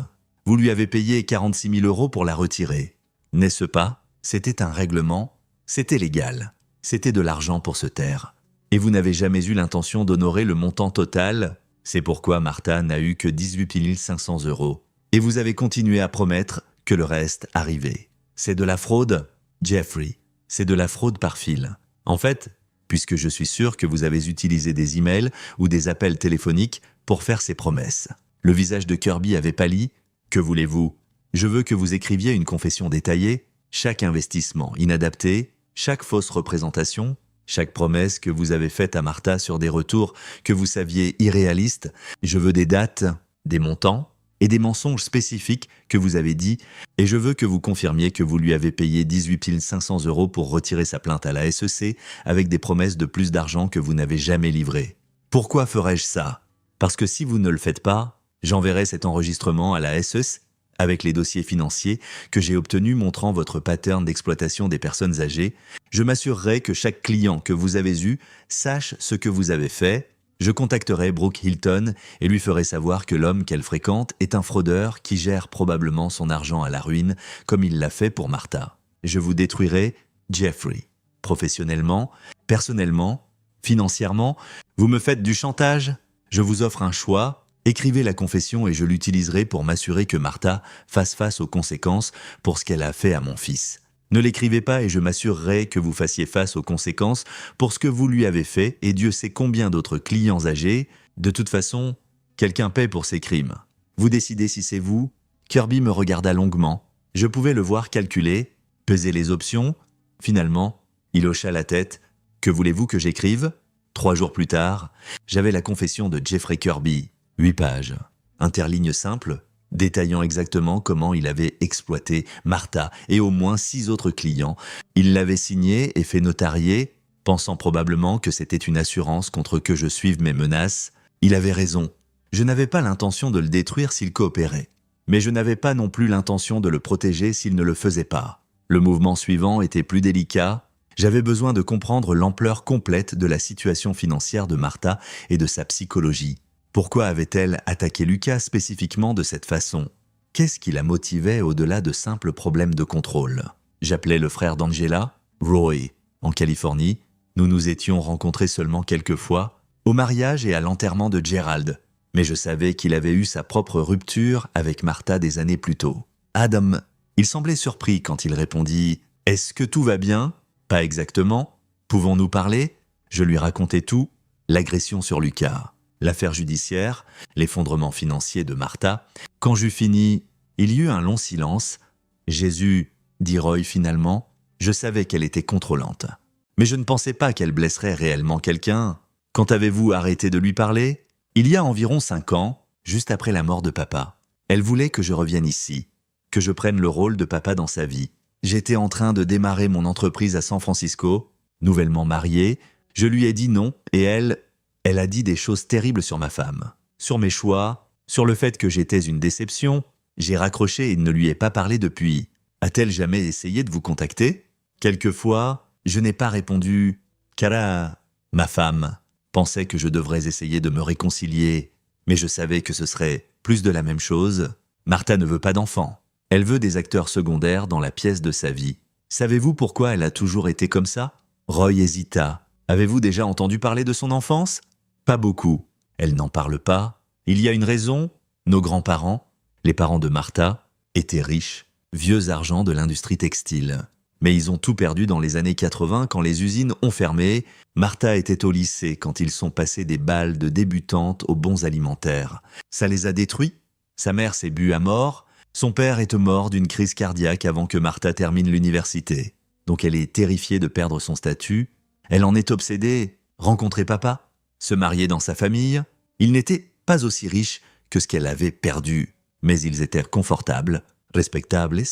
Speaker 1: vous lui avez payé 46 000 € pour la retirer. N'est-ce pas? C'était un règlement, c'était légal, c'était de l'argent pour se taire. Et vous n'avez jamais eu l'intention d'honorer le montant total, c'est pourquoi Martha n'a eu que 18 500 €. Et vous avez continué à promettre que le reste arrivait. C'est de la fraude, Jeffrey, c'est de la fraude par fil. En fait, puisque je suis sûr que vous avez utilisé des emails ou des appels téléphoniques pour faire ces promesses. Le visage de Kirby avait pâli. Que voulez-vous? Je veux que vous écriviez une confession détaillée, chaque investissement inadapté, chaque fausse représentation, chaque promesse que vous avez faite à Martha sur des retours que vous saviez irréalistes. Je veux des dates, des montants et des mensonges spécifiques que vous avez dit et je veux que vous confirmiez que vous lui avez payé 18 500 € pour retirer sa plainte à la SEC avec des promesses de plus d'argent que vous n'avez jamais livrées. Pourquoi ferais-je ça? Parce que si vous ne le faites pas, j'enverrai cet enregistrement à la SEC avec les dossiers financiers que j'ai obtenus montrant votre pattern d'exploitation des personnes âgées. Je m'assurerai que chaque client que vous avez eu sache ce que vous avez fait. Je contacterai Brooke Hilton et lui ferai savoir que l'homme qu'elle fréquente est un fraudeur qui gère probablement son argent à la ruine comme il l'a fait pour Martha. Je vous détruirai, Jeffrey. Professionnellement, personnellement, financièrement, vous me faites du chantage? Je vous offre un choix. Écrivez la confession et je l'utiliserai pour m'assurer que Martha fasse face aux conséquences pour ce qu'elle a fait à mon fils. Ne l'écrivez pas et je m'assurerai que vous fassiez face aux conséquences pour ce que vous lui avez fait et Dieu sait combien d'autres clients âgés. De toute façon, quelqu'un paie pour ses crimes. Vous décidez si c'est vous. Kirby me regarda longuement. Je pouvais le voir calculer, peser les options. Finalement, il hocha la tête. Que voulez-vous que j'écrive? 3 jours plus tard, j'avais la confession de Jeffrey Kirby. 8 pages, interlignes simples, détaillant exactement comment il avait exploité Martha et au moins 6 autres clients. Il l'avait signé et fait notarier, pensant probablement que c'était une assurance contre que je suive mes menaces. Il avait raison. Je n'avais pas l'intention de le détruire s'il coopérait. Mais je n'avais pas non plus l'intention de le protéger s'il ne le faisait pas. Le mouvement suivant était plus délicat. J'avais besoin de comprendre l'ampleur complète de la situation financière de Martha et de sa psychologie. Pourquoi avait-elle attaqué Lucas spécifiquement de cette façon? Qu'est-ce qui la motivait au-delà de simples problèmes de contrôle? J'appelais le frère d'Angela, Roy, en Californie. Nous nous étions rencontrés seulement quelques fois, au mariage et à l'enterrement de Gerald. Mais je savais qu'il avait eu sa propre rupture avec Martha des années plus tôt. Adam, il semblait surpris quand il répondit « Est-ce que tout va bien ?»« Pas exactement. Pouvons-nous parler ?» Je lui racontai tout, l'agression sur Lucas. L'affaire judiciaire, l'effondrement financier de Martha. Quand j'eus fini, il y eut un long silence. « Jésus, dit Roy finalement, je savais qu'elle était contrôlante. Mais je ne pensais pas qu'elle blesserait réellement quelqu'un. Quand avez-vous arrêté de lui parler? Il y a environ 5 ans, juste après la mort de papa. Elle voulait que je revienne ici, que je prenne le rôle de papa dans sa vie. J'étais en train de démarrer mon entreprise à San Francisco, nouvellement mariée. Je lui ai dit non et elle a dit des choses terribles sur ma femme, sur mes choix, sur le fait que j'étais une déception. J'ai raccroché et ne lui ai pas parlé depuis. A-t-elle jamais essayé de vous contacter? Quelquefois, je n'ai pas répondu, car ma femme pensait que je devrais essayer de me réconcilier, mais je savais que ce serait plus de la même chose. Martha ne veut pas d'enfants. Elle veut des acteurs secondaires dans la pièce de sa vie. Savez-vous pourquoi elle a toujours été comme ça? Roy hésita. Avez-vous déjà entendu parler de son enfance? Pas beaucoup. Elle n'en parle pas. Il y a une raison. Nos grands-parents, les parents de Martha, étaient riches, vieux argent de l'industrie textile. Mais ils ont tout perdu dans les années 80 quand les usines ont fermé. Martha était au lycée quand ils sont passés des balles de débutantes aux bons alimentaires. Ça les a détruits. Sa mère s'est bue à mort. Son père est mort d'une crise cardiaque avant que Martha termine l'université. Donc elle est terrifiée de perdre son statut. Elle en est obsédée. Rencontrer papa? se marier dans sa famille. Ils n'étaient pas aussi riches que ce qu'elle avait perdu, mais ils étaient confortables, respectables.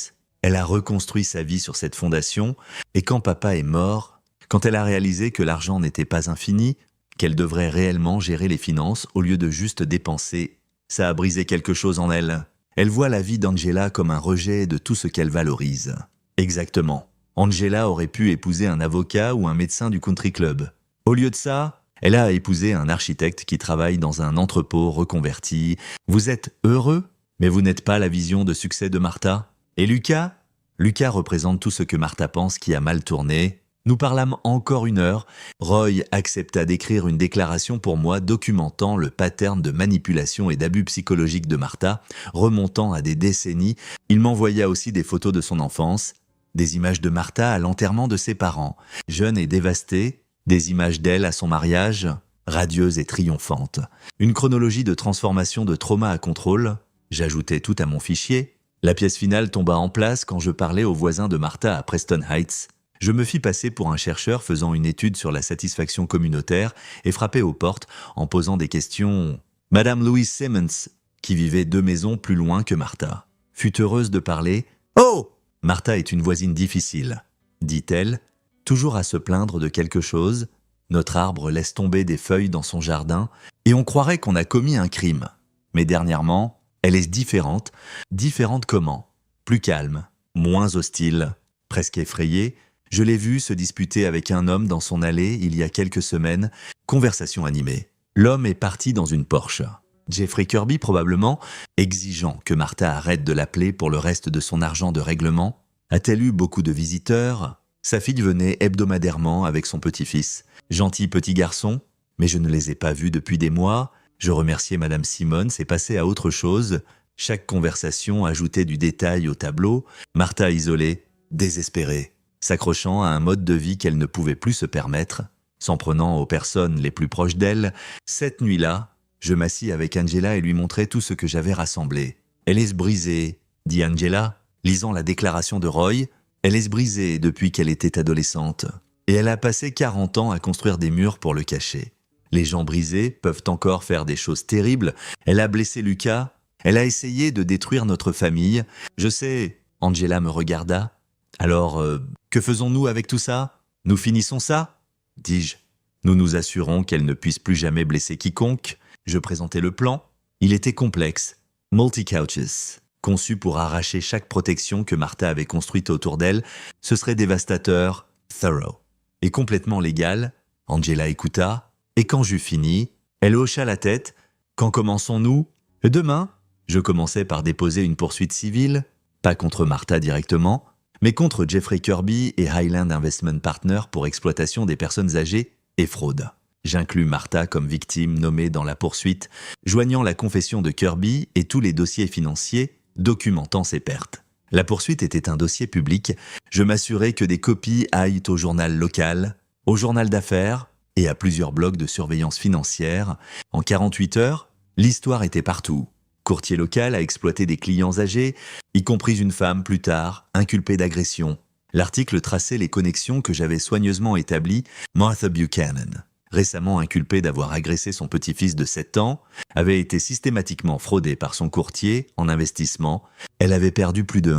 Speaker 1: Elle a reconstruit sa vie sur cette fondation, et quand papa est mort, quand elle a réalisé que l'argent n'était pas infini, qu'elle devrait réellement gérer les finances au lieu de juste dépenser, ça a brisé quelque chose en elle. Elle voit la vie d'Angela comme un rejet de tout ce qu'elle valorise. Exactement. Angela aurait pu épouser un avocat ou un médecin du country club. Au lieu de ça, elle a épousé un architecte qui travaille dans un entrepôt reconverti. Vous êtes heureux, mais vous n'êtes pas la vision de succès de Martha. Et Lucas? Lucas représente tout ce que Martha pense qui a mal tourné. Nous parlâmes encore 1 heure. Roy accepta d'écrire une déclaration pour moi documentant le pattern de manipulation et d'abus psychologiques de Martha, remontant à des décennies. Il m'envoya aussi des photos de son enfance, des images de Martha à l'enterrement de ses parents, jeune et dévastée, des images d'elle à son mariage, radieuse et triomphante. Une chronologie de transformation de trauma à contrôle. J'ajoutais tout à mon fichier. La pièce finale tomba en place quand je parlais aux voisins de Martha à Preston Heights. Je me fis passer pour un chercheur faisant une étude sur la satisfaction communautaire et frappai aux portes en posant des questions. Madame Louise Simmons, qui vivait 2 maisons plus loin que Martha, fut heureuse de parler. « Oh ! Martha est une voisine difficile, dit-elle, toujours à se plaindre de quelque chose. Notre arbre laisse tomber des feuilles dans son jardin et on croirait qu'on a commis un crime. Mais dernièrement, elle est différente. Différente comment? Plus calme, moins hostile, presque effrayée. Je l'ai vue se disputer avec un homme dans son allée il y a quelques semaines. Conversation animée. L'homme est parti dans une Porsche. Jeffrey Kirby probablement, exigeant que Martha arrête de l'appeler pour le reste de son argent de règlement. A-t-elle eu beaucoup de visiteurs? Sa fille venait hebdomadairement avec son petit-fils. Gentil petit garçon, mais je ne les ai pas vus depuis des mois. Je remerciais Madame Simmons et passais à autre chose. Chaque conversation ajoutait du détail au tableau. Martha isolée, désespérée, s'accrochant à un mode de vie qu'elle ne pouvait plus se permettre, s'en prenant aux personnes les plus proches d'elle. Cette nuit-là, je m'assis avec Angela et lui montrai tout ce que j'avais rassemblé. « Elle est brisée », dit Angela, lisant la déclaration de Roy. « Elle est brisée depuis qu'elle était adolescente. Et elle a passé 40 ans à construire des murs pour le cacher. Les gens brisés peuvent encore faire des choses terribles. Elle a blessé Lucas. Elle a essayé de détruire notre famille. Je sais, Angela me regarda. Alors, que faisons-nous avec tout ça? Nous finissons ça? Dis-je. Nous nous assurons qu'elle ne puisse plus jamais blesser quiconque. Je présentai le plan. Il était complexe. Multi-couches. Conçu pour arracher chaque protection que Martha avait construite autour d'elle. Ce serait dévastateur, thorough. Et complètement légal. Angela écouta. Et quand j'eus fini, elle hocha la tête. Quand commençons-nous? Demain. Je commençais par déposer une poursuite civile, pas contre Martha directement, mais contre Jeffrey Kirby et Highland Investment Partners pour exploitation des personnes âgées et fraude. J'inclus Martha comme victime nommée dans la poursuite, joignant la confession de Kirby et tous les dossiers financiers documentant ses pertes. La poursuite était un dossier public. Je m'assurais que des copies aillent au journal local, au journal d'affaires et à plusieurs blogs de surveillance financière. En 48 heures, l'histoire était partout. Courtier local a exploité des clients âgés, y compris une femme plus tard, inculpée d'agression. L'article traçait les connexions que j'avais soigneusement établies. Martha Buchanan, récemment inculpée d'avoir agressé son petit-fils de 7 ans, avait été systématiquement fraudée par son courtier en investissement. Elle avait perdu plus de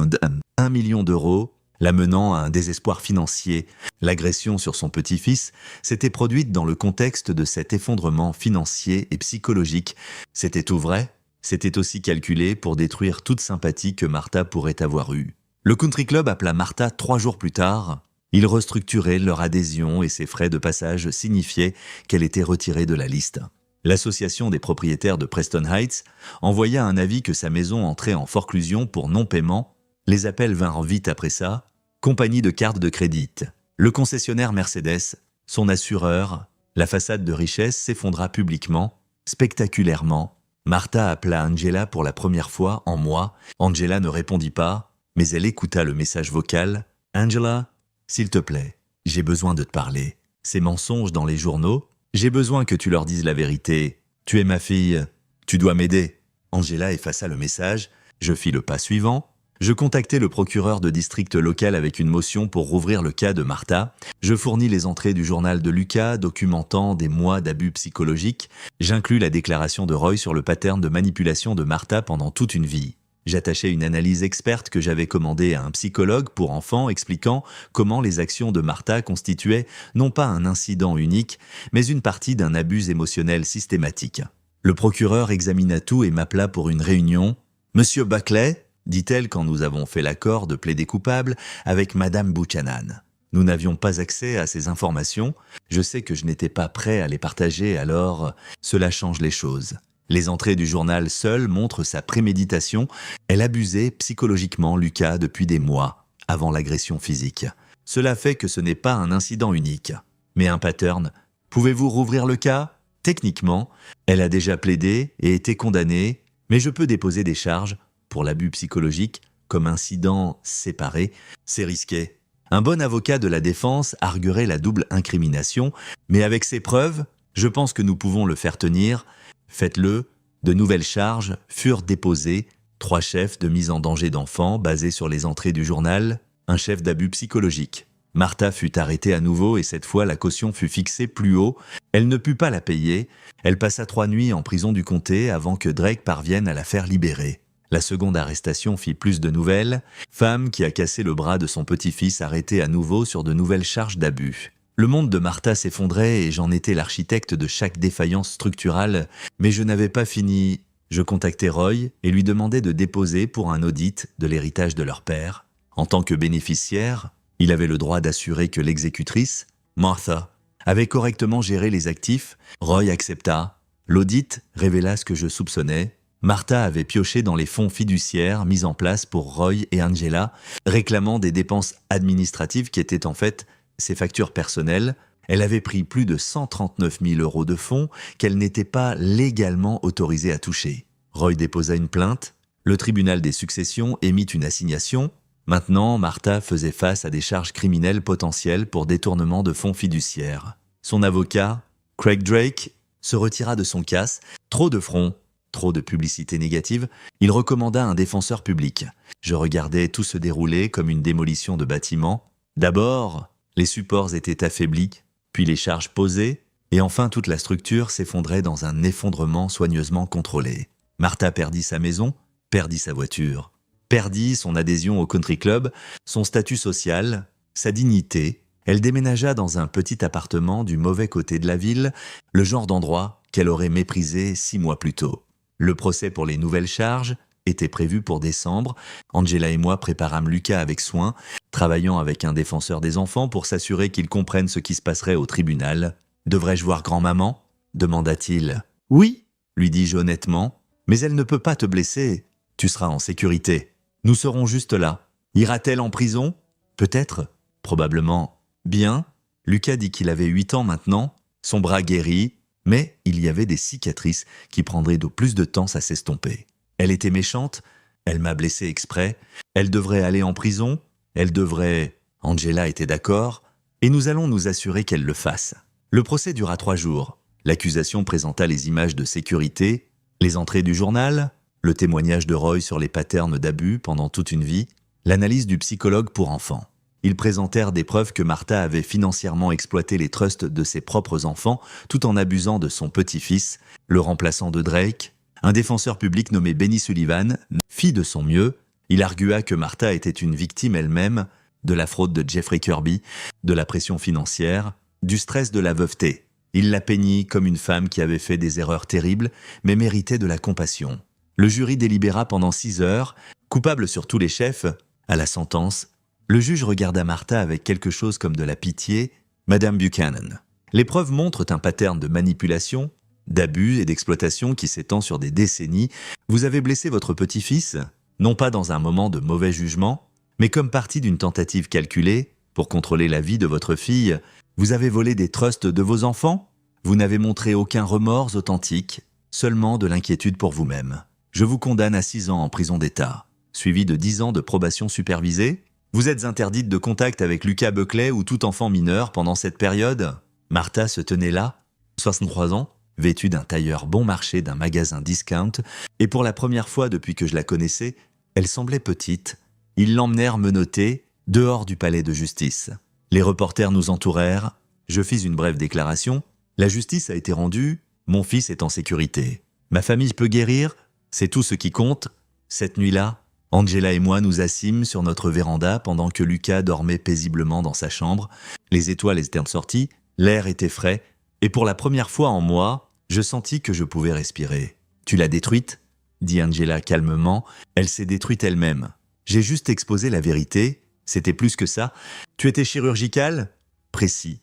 Speaker 1: 1 million d'euros, l'amenant à un désespoir financier. L'agression sur son petit-fils s'était produite dans le contexte de cet effondrement financier et psychologique. C'était tout vrai? C'était aussi calculé pour détruire toute sympathie que Martha pourrait avoir eue. Le country club appela Martha 3 jours plus tard. Ils restructuraient leur adhésion et ses frais de passage signifiaient qu'elle était retirée de la liste. L'association des propriétaires de Preston Heights envoya un avis que sa maison entrait en forclusion pour non-paiement. Les appels vinrent vite après ça. Compagnie de cartes de crédit. Le concessionnaire Mercedes, son assureur, la façade de richesse s'effondra publiquement, spectaculairement. Martha appela Angela pour la première fois en mois. Angela ne répondit pas, mais elle écouta le message vocal. « Angela, s'il te plaît, j'ai besoin de te parler. Ces mensonges dans les journaux, j'ai besoin que tu leur dises la vérité. Tu es ma fille, tu dois m'aider. » Angela effaça le message. Je fis le pas suivant. Je contactai le procureur de district local avec une motion pour rouvrir le cas de Martha. Je fournis les entrées du journal de Lucas documentant des mois d'abus psychologiques. J'inclus la déclaration de Roy sur le pattern de manipulation de Martha pendant toute une vie. J'attachais une analyse experte que j'avais commandée à un psychologue pour enfants expliquant comment les actions de Martha constituaient non pas un incident unique, mais une partie d'un abus émotionnel systématique. Le procureur examina tout et m'appela pour une réunion. « Monsieur Buckley ?» dit-elle quand nous avons fait l'accord de plaider coupable avec Madame Buchanan. Nous n'avions pas accès à ces informations. Je sais que je n'étais pas prêt à les partager, alors cela change les choses. Les entrées du journal seules montrent sa préméditation. Elle abusait psychologiquement Lucas depuis des mois, avant l'agression physique. Cela fait que ce n'est pas un incident unique, mais un pattern. Pouvez-vous rouvrir le cas ? Techniquement, elle a déjà plaidé et été condamnée, mais je peux déposer des charges pour l'abus psychologique comme incident séparé. C'est risqué. Un bon avocat de la défense arguerait la double incrimination, mais avec ces preuves, je pense que nous pouvons le faire tenir. Faites-le. De nouvelles charges furent déposées, 3 chefs de mise en danger d'enfants basés sur les entrées du journal, un chef d'abus psychologique. Martha fut arrêtée à nouveau et cette fois la caution fut fixée plus haut. Elle ne put pas la payer. Elle passa 3 nuits en prison du comté avant que Drake parvienne à la faire libérer. La seconde arrestation fit plus de nouvelles. Femme qui a cassé le bras de son petit-fils arrêtée à nouveau sur de nouvelles charges d'abus. Le monde de Martha s'effondrait et j'en étais l'architecte de chaque défaillance structurale, mais je n'avais pas fini. Je contactai Roy et lui demandai de déposer pour un audit de l'héritage de leur père. En tant que bénéficiaire, il avait le droit d'assurer que l'exécutrice, Martha, avait correctement géré les actifs. Roy accepta. L'audit révéla ce que je soupçonnais. Martha avait pioché dans les fonds fiduciaires mis en place pour Roy et Angela, réclamant des dépenses administratives qui étaient en fait ses factures personnelles. Elle avait pris plus de 139 000 € de fonds qu'elle n'était pas légalement autorisée à toucher. Roy déposa une plainte. Le tribunal des successions émit une assignation. Maintenant, Martha faisait face à des charges criminelles potentielles pour détournement de fonds fiduciaires. Son avocat, Craig Drake, se retira de son casse. Trop de front, trop de publicité négative, il recommanda un défenseur public. Je regardais tout se dérouler comme une démolition de bâtiments. D'abord, les supports étaient affaiblis, puis les charges posées, et enfin toute la structure s'effondrait dans un effondrement soigneusement contrôlé. Martha perdit sa maison, perdit sa voiture, perdit son adhésion au country club, son statut social, sa dignité. Elle déménagea dans un petit appartement du mauvais côté de la ville, le genre d'endroit qu'elle aurait méprisé 6 mois plus tôt. Le procès pour les nouvelles charges était prévu pour décembre. Angela et moi préparâmes Lucas avec soin, travaillant avec un défenseur des enfants pour s'assurer qu'il comprenne ce qui se passerait au tribunal. « Devrais-je voir grand-maman » demanda-t-il. « Oui » lui dis-je honnêtement, « mais elle ne peut pas te blesser. Tu seras en sécurité. Nous serons juste là. Ira-t-elle en prison ? Peut-être. Probablement. Bien. » Lucas dit qu'il avait 8 ans maintenant, son bras guéri, mais il y avait des cicatrices qui prendraient plus de temps à s'estomper. Elle était méchante, elle m'a blessé exprès, elle devrait aller en prison, elle devrait... Angela était d'accord, et nous allons nous assurer qu'elle le fasse. Le procès dura 3 jours. L'accusation présenta les images de sécurité, les entrées du journal, le témoignage de Roy sur les patterns d'abus pendant toute une vie, l'analyse du psychologue pour enfants. Ils présentèrent des preuves que Martha avait financièrement exploité les trusts de ses propres enfants tout en abusant de son petit-fils, le remplaçant de Drake. Un défenseur public nommé Benny Sullivan fit de son mieux. Il argua que Martha était une victime elle-même de la fraude de Jeffrey Kirby, de la pression financière, du stress de la veuveté. Il la peignit comme une femme qui avait fait des erreurs terribles, mais méritait de la compassion. Le jury délibéra pendant 6 heures, coupable sur tous les chefs. À la sentence, le juge regarda Martha avec quelque chose comme de la pitié. « Madame Buchanan, les preuves montrent un pattern de manipulation, d'abus et d'exploitation qui s'étend sur des décennies. Vous avez blessé votre petit-fils, non pas dans un moment de mauvais jugement, mais comme partie d'une tentative calculée pour contrôler la vie de votre fille. Vous avez volé des trusts de vos enfants. Vous n'avez montré aucun remords authentique, seulement de l'inquiétude pour vous-même. Je vous condamne à 6 ans en prison d'État, suivi de 10 ans de probation supervisée. Vous êtes interdite de contact avec Lucas Buckley ou tout enfant mineur pendant cette période. » Martha se tenait là, 63 ans, vêtue d'un tailleur bon marché d'un magasin discount, et pour la première fois depuis que je la connaissais, elle semblait petite, Ils l'emmenèrent menotté, dehors du palais de justice. Les reporters nous entourèrent, je fis une brève déclaration. La justice a été rendue, mon fils est en sécurité. Ma famille peut guérir, c'est tout ce qui compte. Cette nuit-là, Angela et moi nous assîmes sur notre véranda pendant que Lucas dormait paisiblement dans sa chambre. Les étoiles étaient sorties, l'air était frais, et pour la première fois en moi, je sentis que je pouvais respirer. « Tu l'as détruite ?» dit Angela calmement. « Elle s'est détruite elle-même. J'ai juste exposé la vérité, c'était plus que ça. Tu étais chirurgical ?» Précis.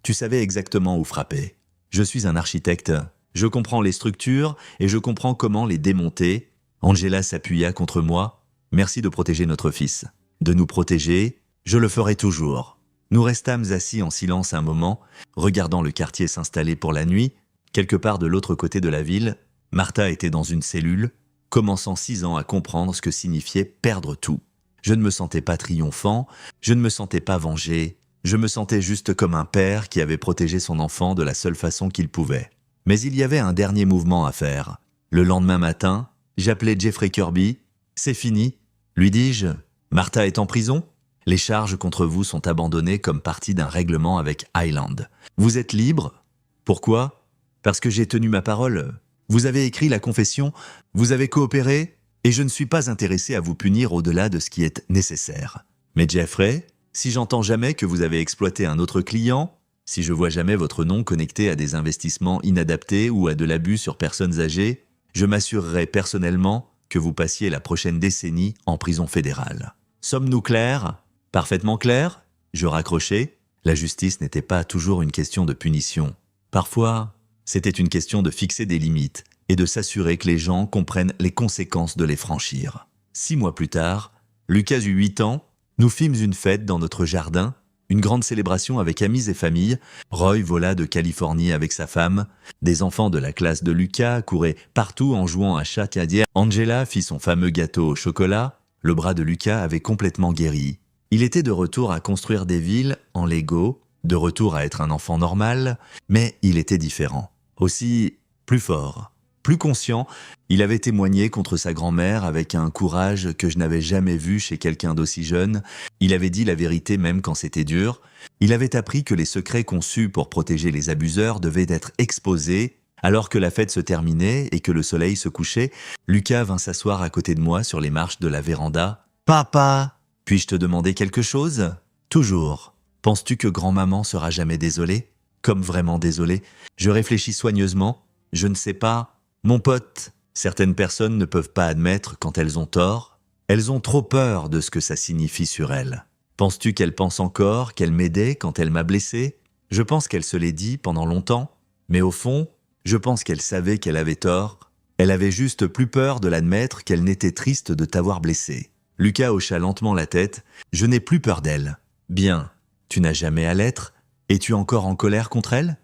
Speaker 1: Tu savais exactement où frapper. Je suis un architecte. Je comprends les structures et je comprends comment les démonter. Angela s'appuya contre moi. Merci de protéger notre fils. De nous protéger, je le ferai toujours. Nous restâmes assis en silence un moment, regardant le quartier s'installer pour la nuit. Quelque part de l'autre côté de la ville, Martha était dans une cellule, commençant 6 ans à comprendre ce que signifiait perdre tout. Je ne me sentais pas triomphant, je ne me sentais pas vengé, je me sentais juste comme un père qui avait protégé son enfant de la seule façon qu'il pouvait. Mais il y avait un dernier mouvement à faire. Le lendemain matin, j'appelai Jeffrey Kirby. « C'est fini », lui dis-je. « Martha est en prison ? Les charges contre vous sont abandonnées comme partie d'un règlement avec Highland. Vous êtes libre ? Pourquoi ? Parce que j'ai tenu ma parole. Vous avez écrit la confession, vous avez coopéré, et je ne suis pas intéressé à vous punir au-delà de ce qui est nécessaire. Mais Jeffrey, si j'entends jamais que vous avez exploité un autre client, si je vois jamais votre nom connecté à des investissements inadaptés ou à de l'abus sur personnes âgées, je m'assurerai personnellement que vous passiez la prochaine décennie en prison fédérale. Sommes-nous clairs ? Parfaitement clairs ? Je raccrochai. La justice n'était pas toujours une question de punition. Parfois, c'était une question de fixer des limites et de s'assurer que les gens comprennent les conséquences de les franchir. 6 mois plus tard, Lucas eut 8 ans, nous fîmes une fête dans notre jardin, une grande célébration avec amis et famille. Roy vola de Californie avec sa femme. Des enfants de la classe de Lucas couraient partout en jouant à chat et à dière. Angela fit son fameux gâteau au chocolat. Le bras de Lucas avait complètement guéri. Il était de retour à construire des villes en Lego, de retour à être un enfant normal, mais il était différent. Aussi plus fort, plus conscient, il avait témoigné contre sa grand-mère avec un courage que je n'avais jamais vu chez quelqu'un d'aussi jeune. Il avait dit la vérité même quand c'était dur. Il avait appris que les secrets conçus pour protéger les abuseurs devaient être exposés. Alors que la fête se terminait et que le soleil se couchait, Lucas vint s'asseoir à côté de moi sur les marches de la véranda. « Papa, puis-je te demander quelque chose ?»« Toujours. Penses-tu que grand-maman sera jamais désolée ? Comme vraiment désolée ? » Je réfléchis soigneusement. Je ne sais pas. Mon pote, certaines personnes ne peuvent pas admettre quand elles ont tort. Elles ont trop peur de ce que ça signifie sur elles. Penses-tu qu'elle pense encore qu'elle m'aidait quand elle m'a blessé ? Je pense qu'elle se l'est dit pendant longtemps. Mais au fond, je pense qu'elle savait qu'elle avait tort. Elle avait juste plus peur de l'admettre qu'elle n'était triste de t'avoir blessé. Lucas hocha lentement la tête. Je n'ai plus peur d'elle. Bien. Tu n'as jamais à l'être ? Es-tu encore en colère contre elle ?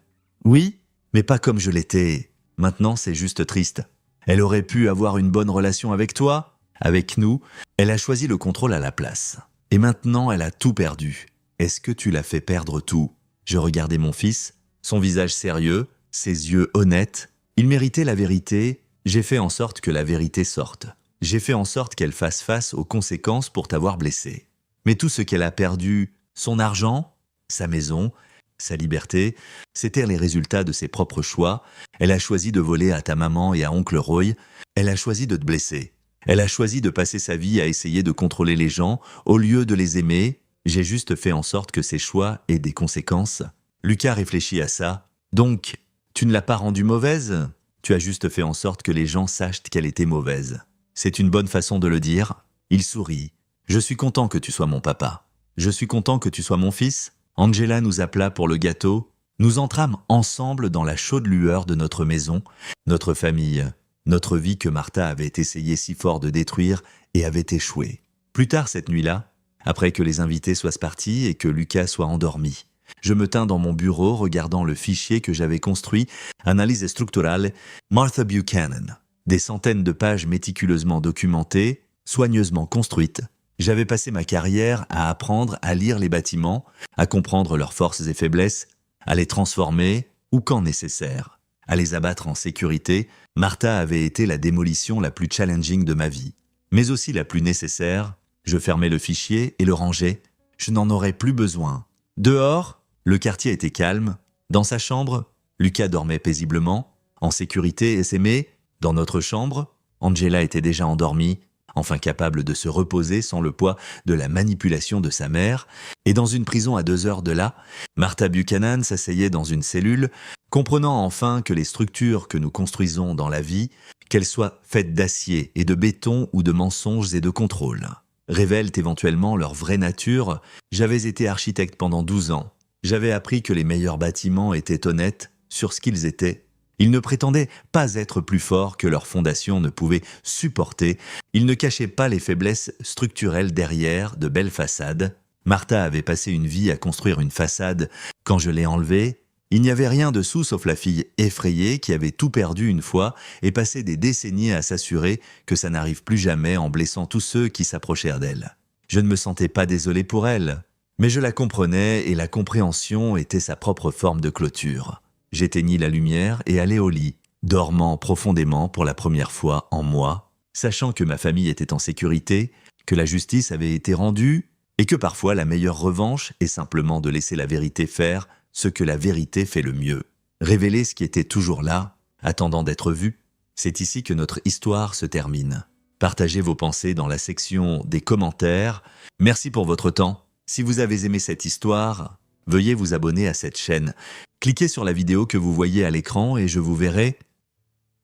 Speaker 1: Oui, mais pas comme je l'étais. Maintenant, c'est juste triste. Elle aurait pu avoir une bonne relation avec toi, avec nous. Elle a choisi le contrôle à la place. Et maintenant, elle a tout perdu. Est-ce que tu l'as fait perdre tout ? Je regardais mon fils, son visage sérieux, ses yeux honnêtes. Il méritait la vérité. J'ai fait en sorte que la vérité sorte. J'ai fait en sorte qu'elle fasse face aux conséquences pour t'avoir blessé. Mais tout ce qu'elle a perdu, son argent, sa maison, sa liberté, c'étaient les résultats de ses propres choix. Elle a choisi de voler à ta maman et à oncle Roy. Elle a choisi de te blesser. Elle a choisi de passer sa vie à essayer de contrôler les gens au lieu de les aimer. J'ai juste fait en sorte que ses choix aient des conséquences. Lucas réfléchit à ça. Donc, tu ne l'as pas rendue mauvaise ? Tu as juste fait en sorte que les gens sachent qu'elle était mauvaise. C'est une bonne façon de le dire. Il sourit. Je suis content que tu sois mon papa. Je suis content que tu sois mon fils. Angela nous appela pour le gâteau. Nous entrâmes ensemble dans la chaude lueur de notre maison, notre famille, notre vie que Martha avait essayé si fort de détruire et avait échoué. Plus tard cette nuit-là, après que les invités soient partis et que Lucas soit endormi, je me tins dans mon bureau regardant le fichier que j'avais construit, Analyse structurale, Martha Buchanan. Des centaines de pages méticuleusement documentées, soigneusement construites. J'avais passé ma carrière à apprendre à lire les bâtiments, à comprendre leurs forces et faiblesses, à les transformer, ou quand nécessaire, à les abattre en sécurité. Martha avait été la démolition la plus challenging de ma vie, mais aussi la plus nécessaire. Je fermais le fichier et le rangeais. Je n'en aurais plus besoin. Dehors, le quartier était calme. Dans sa chambre, Lucas dormait paisiblement, en sécurité et s'aimait. Dans notre chambre, Angela était déjà endormie, enfin capable de se reposer sans le poids de la manipulation de sa mère. Et dans une prison à 2 heures de là, Martha Buchanan s'asseyait dans une cellule, comprenant enfin que les structures que nous construisons dans la vie, qu'elles soient faites d'acier et de béton ou de mensonges et de contrôle, révèlent éventuellement leur vraie nature. J'avais été architecte pendant 12 ans. J'avais appris que les meilleurs bâtiments étaient honnêtes sur ce qu'ils étaient. Ils ne prétendaient pas être plus forts que leurs fondations ne pouvaient supporter. Ils ne cachaient pas les faiblesses structurelles derrière de belles façades. Martha avait passé une vie à construire une façade. Quand je l'ai enlevée, il n'y avait rien dessous sauf la fille effrayée qui avait tout perdu une fois et passé des décennies à s'assurer que ça n'arrive plus jamais en blessant tous ceux qui s'approchèrent d'elle. Je ne me sentais pas désolé pour elle, mais je la comprenais et la compréhension était sa propre forme de clôture. J'éteignis la lumière et allai au lit, dormant profondément pour la première fois en moi, sachant que ma famille était en sécurité, que la justice avait été rendue et que parfois la meilleure revanche est simplement de laisser la vérité faire ce que la vérité fait le mieux. Révéler ce qui était toujours là, attendant d'être vu. C'est ici que notre histoire se termine. Partagez vos pensées dans la section des commentaires. Merci pour votre temps. Si vous avez aimé cette histoire, veuillez vous abonner à cette chaîne. Cliquez sur la vidéo que vous voyez à l'écran et je vous verrai